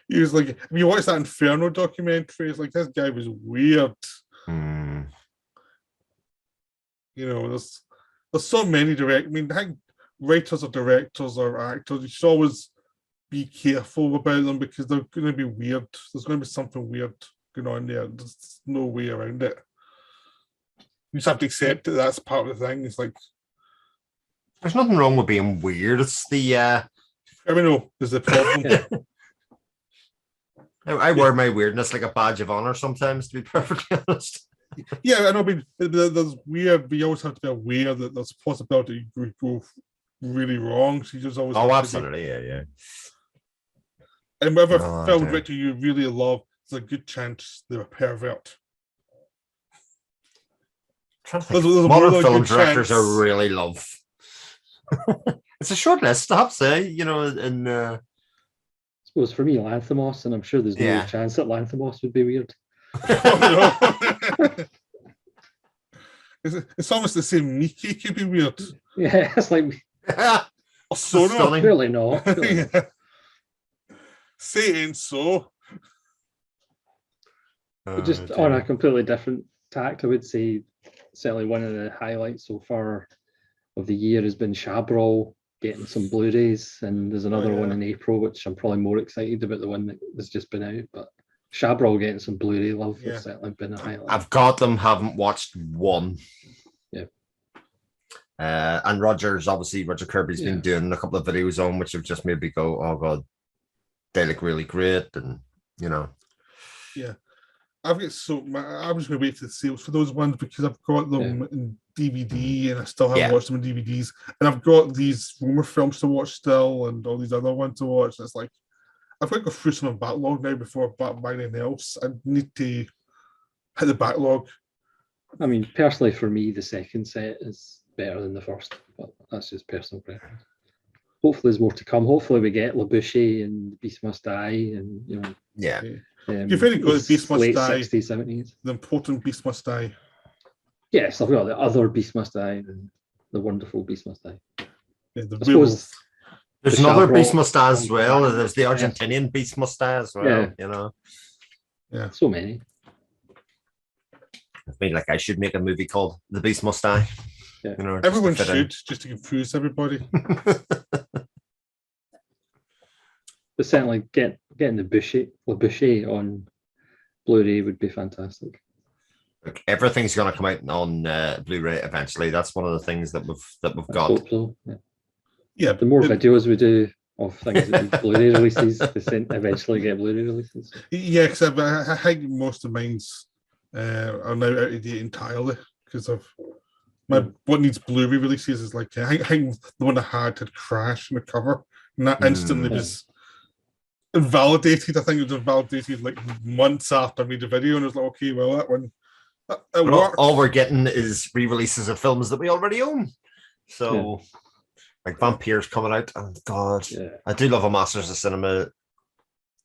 [SPEAKER 2] he was like, if you watch that Inferno documentary, it's like, this guy was weird. You know, there's so many I think writers or directors or actors, you should always be careful about them because they're going to be weird. There's going to be something weird going on there. There's no way around it. You just have to accept that that's part of the thing. It's like,
[SPEAKER 3] there's nothing wrong with being weird. It's the
[SPEAKER 2] criminal is the problem.
[SPEAKER 3] I wear my weirdness like a badge of honor sometimes, to be perfectly honest.
[SPEAKER 2] Yeah, I know. There's weird, but you always have to be aware that there's a possibility you could go really wrong. So you just always.
[SPEAKER 3] Oh, absolutely, yeah.
[SPEAKER 2] And whatever film director you really love, there's a good chance they're a pervert.
[SPEAKER 3] Modern film directors I really love. It's a short list, I have to say. You know, and I
[SPEAKER 1] suppose for me, Lanthimos, and I'm sure there's no chance that Lanthimos would be weird.
[SPEAKER 2] It's almost the same. Nikki could be weird.
[SPEAKER 1] Yeah, it's like
[SPEAKER 2] Sono.
[SPEAKER 1] Clearly not.
[SPEAKER 2] Say ain't so.
[SPEAKER 1] But just on a completely different tact, I would say certainly one of the highlights so far of the year has been Chabrol getting some Blu-rays, and there's another one in April, which I'm probably more excited about the one that has just been out. But Chabrol getting some Blu-ray love has certainly been a highlight.
[SPEAKER 3] I've got them, haven't watched one.
[SPEAKER 1] Yeah.
[SPEAKER 3] And Roger Kirby's been doing a couple of videos on which have just made me go, oh god, they look really great, and you know.
[SPEAKER 2] Yeah. I was going to wait to see for those ones because I've got them in DVD and I still haven't watched them in DVDs. And I've got these rumor films to watch still and all these other ones to watch. It's like, I've got to go through some of the backlog now before I buy anything else. I need to hit the backlog.
[SPEAKER 1] I mean, personally, for me, the second set is better than the first, but that's just personal preference. Hopefully, there's more to come. Hopefully, we get Le Boucher and Beast Must Die, and you know.
[SPEAKER 3] Yeah.
[SPEAKER 2] You've really got Beast Must
[SPEAKER 1] late
[SPEAKER 2] Die.
[SPEAKER 1] 60s, 70s.
[SPEAKER 2] The important Beast Must Die.
[SPEAKER 1] Yes, I've got the other Beast Must Die, the wonderful Beast Must Die.
[SPEAKER 2] Yeah,
[SPEAKER 3] I suppose there's another Beast Must Die as well. There's the Argentinian Beast Must Die as well. You know.
[SPEAKER 2] Yeah.
[SPEAKER 1] So many.
[SPEAKER 3] I feel like I should make a movie called The Beast Must Die.
[SPEAKER 1] Yeah.
[SPEAKER 3] You know,
[SPEAKER 2] everyone should, just to confuse everybody.
[SPEAKER 1] But certainly getting the Le Boucher on Blu-ray would be fantastic.
[SPEAKER 3] Look, everything's going to come out on Blu-ray eventually. That's one of the things that we've got.
[SPEAKER 1] I hope so.
[SPEAKER 2] Yeah.
[SPEAKER 1] The more videos we do of things that need Blu-ray releases, they eventually get Blu-ray releases.
[SPEAKER 2] Yeah, because I think most of mine's are now out of date entirely because of what needs Blu-ray releases is like I think the one I had crashed in the cover, and that instantly was invalidated. I think it was invalidated like months after I made the video, and I was like, okay, well that one it worked.
[SPEAKER 3] All we're getting is re-releases of films that we already own. So like Vampire's coming out, and God, I do love a Masters of Cinema.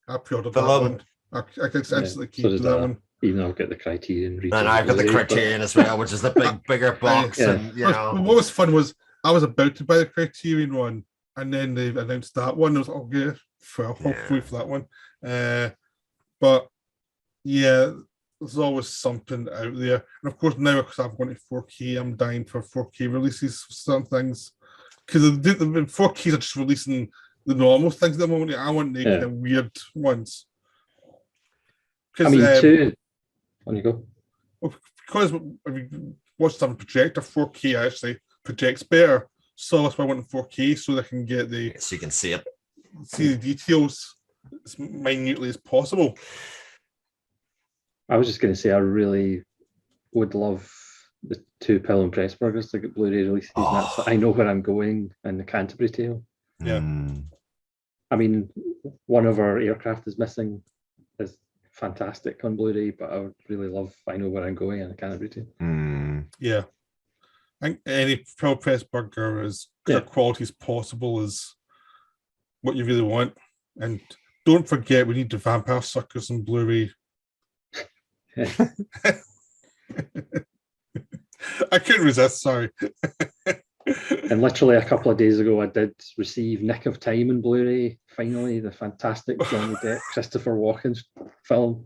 [SPEAKER 2] I pre-ordered that one. I instantly keep that one.
[SPEAKER 1] Even though I've got the Criterion.
[SPEAKER 3] And I've got the Criterion as well, which is the bigger box. And, you know.
[SPEAKER 2] What was fun was I was about to buy the Criterion one, and then they announced that one. I was like, okay, hopefully for that one. But yeah, there's always something out there. And of course, now because I've gone to 4K, I'm dying for 4K releases for some things. Because the 4Ks are just releasing the normal things at the moment. I want the weird ones.
[SPEAKER 1] I mean, on you go.
[SPEAKER 2] Because if you watch some projector, 4K actually projects better. So that's why I want 4K so they can get
[SPEAKER 3] so you can see it.
[SPEAKER 2] See the details as minutely as possible.
[SPEAKER 1] I was just going to say I really would love the two Pill and Pressburgers to get Blu-ray releases. I Know Where I'm Going and the Canterbury Tale.
[SPEAKER 2] Yeah.
[SPEAKER 1] I mean, one of our aircraft is missing. Is fantastic on Blu-ray, but I would really love I Know Where I'm Going and the Canterbury Tale.
[SPEAKER 2] Yeah. I think any Pill Pressburger as good quality as possible is what you really want. And don't forget, we need the Vampire Circus and Blu-ray. I couldn't resist, sorry.
[SPEAKER 1] And literally a couple of days ago, I did receive Nick of Time in Blu-ray. Finally, the fantastic Johnny Depp, Christopher Walken film.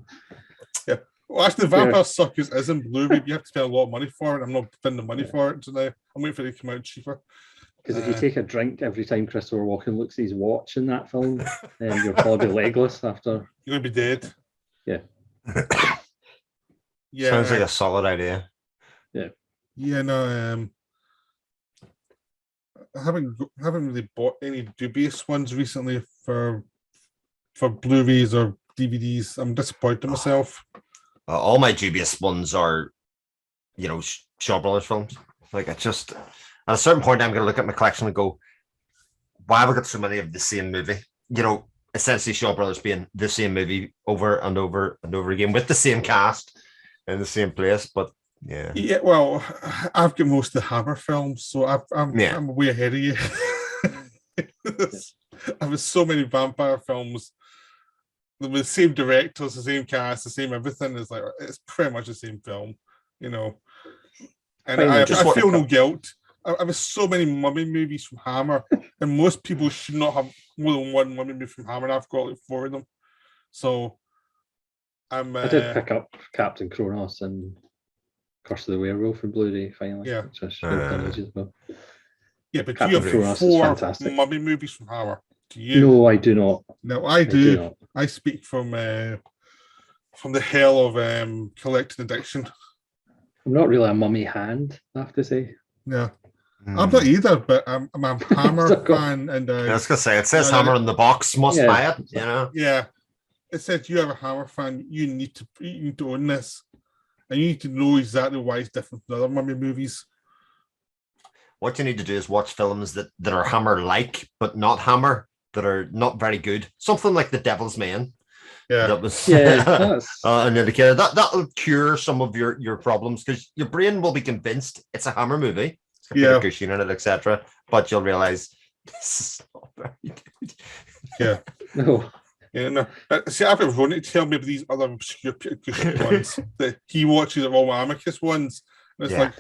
[SPEAKER 2] Yeah. Well, actually, the Vampire Circus is in Blu-ray. You have to spend a lot of money for it. I'm not spending the money for it today. I'm waiting for it to come out cheaper.
[SPEAKER 1] Because if you take a drink every time Christopher Walken looks at his watch in that film, then you'll probably be legless after.
[SPEAKER 2] You're going to be dead.
[SPEAKER 1] Yeah.
[SPEAKER 2] Yeah.
[SPEAKER 3] Sounds like a solid idea.
[SPEAKER 2] Yeah, no, I haven't really bought any dubious ones recently for Blu-rays or DVDs. I'm disappointed in myself.
[SPEAKER 3] All my dubious ones are, Shaw Brothers films. Like, at a certain point, I'm going to look at my collection and go, why have I got so many of the same movie? Essentially Shaw Brothers being the same movie over and over and over again with the same cast in the same place. But yeah.
[SPEAKER 2] Well, I've got most of the Hammer films, so I'm way ahead of you. I have so many vampire films with the same directors, the same cast, the same everything. It's pretty much the same film, And I feel no guilt. I have so many mummy movies from Hammer, and most people should not have more than one mummy movie from Hammer, and I've got 4 of them. So I
[SPEAKER 1] did pick up Captain Kronos and Curse of the Werewolf in Blu-ray finally.
[SPEAKER 2] Yeah.
[SPEAKER 1] Which I should have done ages ago.
[SPEAKER 2] Yeah, but
[SPEAKER 1] Captain
[SPEAKER 2] do you have
[SPEAKER 1] Kronos
[SPEAKER 2] 4 mummy movies from Hammer? Do you?
[SPEAKER 1] No, I do not.
[SPEAKER 2] No, I do. I speak from the hell of collecting addiction.
[SPEAKER 1] I'm not really a mummy hand, I have to say.
[SPEAKER 2] Yeah. I'm not either, but I'm a Hammer fan, and
[SPEAKER 3] I was gonna say it says Hammer on the box. Must buy it,
[SPEAKER 2] Yeah, it says you have a Hammer fan. You need to own this, and you need to know exactly why it's different from other mummy movies.
[SPEAKER 3] What you need to do is watch films that are Hammer-like, but not Hammer, that are not very good. Something like The Devil's Man.
[SPEAKER 2] Yeah,
[SPEAKER 3] that was
[SPEAKER 1] an
[SPEAKER 3] indicator that'll cure some of your problems, because your brain will be convinced it's a Hammer movie. Peter Cushing in it, etc. But you'll realize this is not very good.
[SPEAKER 2] Yeah.
[SPEAKER 1] No.
[SPEAKER 2] Yeah, no. See, I've got Ronnie tell me about these other obscure Peter Cushing ones that he watches, the Royal Amicus ones. And it's like,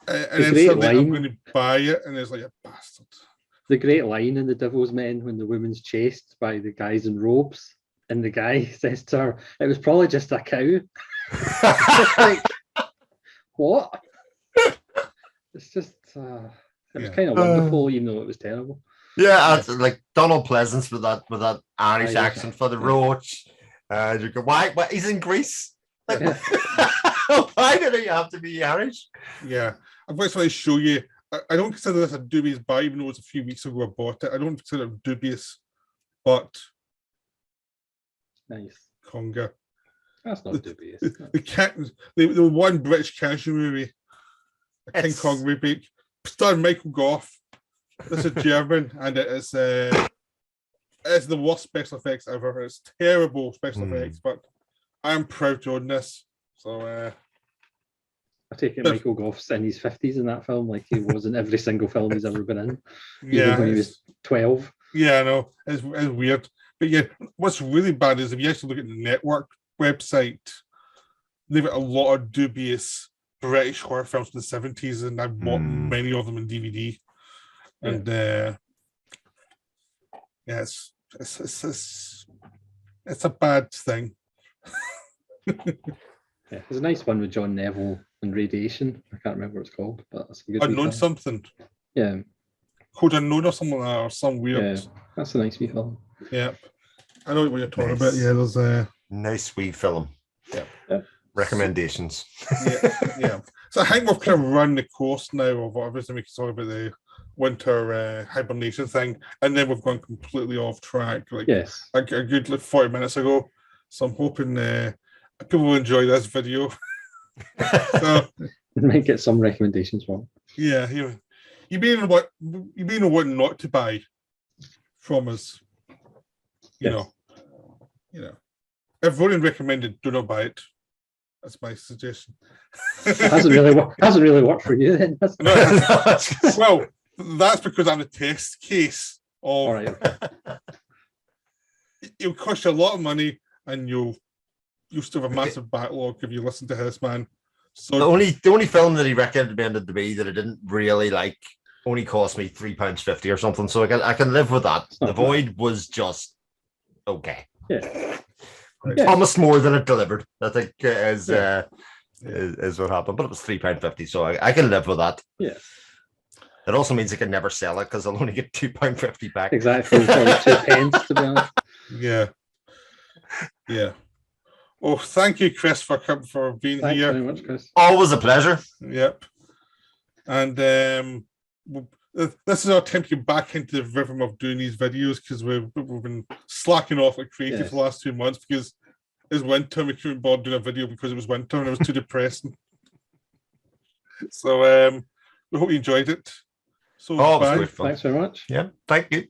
[SPEAKER 2] and then suddenly I'm going to buy it, and it's like, a bastard.
[SPEAKER 1] The great line in The Devil's Men when the woman's chased by the guys in robes, and the guy says to her, "It was probably just a cow." Like, what? It's just, it was kind of wonderful, even though it was terrible.
[SPEAKER 3] Yeah, like Donald Pleasance with that Irish accent for the roach. You go, why? He's in Greece. Like, why did he have to be Irish?
[SPEAKER 2] Yeah, I'm going to show you. I don't consider this a dubious buy, even though it was a few weeks ago I bought it. I don't consider it dubious, but
[SPEAKER 1] nice.
[SPEAKER 2] Conga.
[SPEAKER 1] That's not dubious.
[SPEAKER 2] The one British casual movie. King Kong remake, starring Michael Gough. This is German, and it's the worst special effects ever. It's terrible special effects, but I am proud to own this. So
[SPEAKER 1] I take it Michael Gough's in his 50s in that film, like he was in every single film he's ever been in. Even when he was 12.
[SPEAKER 2] Yeah, I know. It's weird. But yeah, what's really bad is if you actually look at the network website, they've got a lot of dubious British horror films from the 70s, and I've bought many of them in DVD. And it's a bad thing.
[SPEAKER 1] There's a nice one with John Neville and Radiation. I can't remember what it's called, but that's a good
[SPEAKER 2] Unknown
[SPEAKER 1] film.
[SPEAKER 2] something.
[SPEAKER 1] Yeah.
[SPEAKER 2] Code Unknown or something like that, or some weird.
[SPEAKER 1] Yeah, that's a nice wee film.
[SPEAKER 2] Yeah. I know what you're talking about. Yeah, there's a
[SPEAKER 3] nice wee film.
[SPEAKER 2] Yeah.
[SPEAKER 3] Recommendations.
[SPEAKER 2] Yeah. So I think we've kind of run the course now of everything we can talk about the winter hibernation thing, and then we've gone completely off track. Like a good 40 minutes ago. So I'm hoping people will enjoy this video. So
[SPEAKER 1] we might get some recommendations from.
[SPEAKER 2] Yeah, you mean what not to buy from us. You know. If Ronan recommended, do not buy it. That's my suggestion.
[SPEAKER 1] It hasn't really worked for you then.
[SPEAKER 2] No, well, that's because I'm a test case.
[SPEAKER 1] All right.
[SPEAKER 2] It'll cost you a lot of money, and you'll still have a massive backlog if you listen to this man. So
[SPEAKER 3] The only film that he recommended to me that I didn't really like only cost me £3.50 or something, so I can live with that. The Void was just okay.
[SPEAKER 1] Yeah.
[SPEAKER 3] Promised more than it delivered, I think, is what happened. But it was £3.50, so I can live with that.
[SPEAKER 1] Yeah.
[SPEAKER 3] It also means I can never sell it because I'll only get £2.50 back.
[SPEAKER 1] Exactly, for only 2 pence, to be honest.
[SPEAKER 2] Yeah. Oh, thank you, Chris, for being
[SPEAKER 1] Thanks
[SPEAKER 2] here.
[SPEAKER 1] very much, Chris.
[SPEAKER 3] Always a pleasure.
[SPEAKER 2] Yep. And this is our attempt to get back into the rhythm of doing these videos, because we've been slacking off like crazy for the last 2 months because it's winter and we couldn't bother doing a video because it was winter and it was too depressing. So we hope you enjoyed it. So
[SPEAKER 3] it was great fun.
[SPEAKER 1] Thanks very much.
[SPEAKER 3] Yeah, thank you.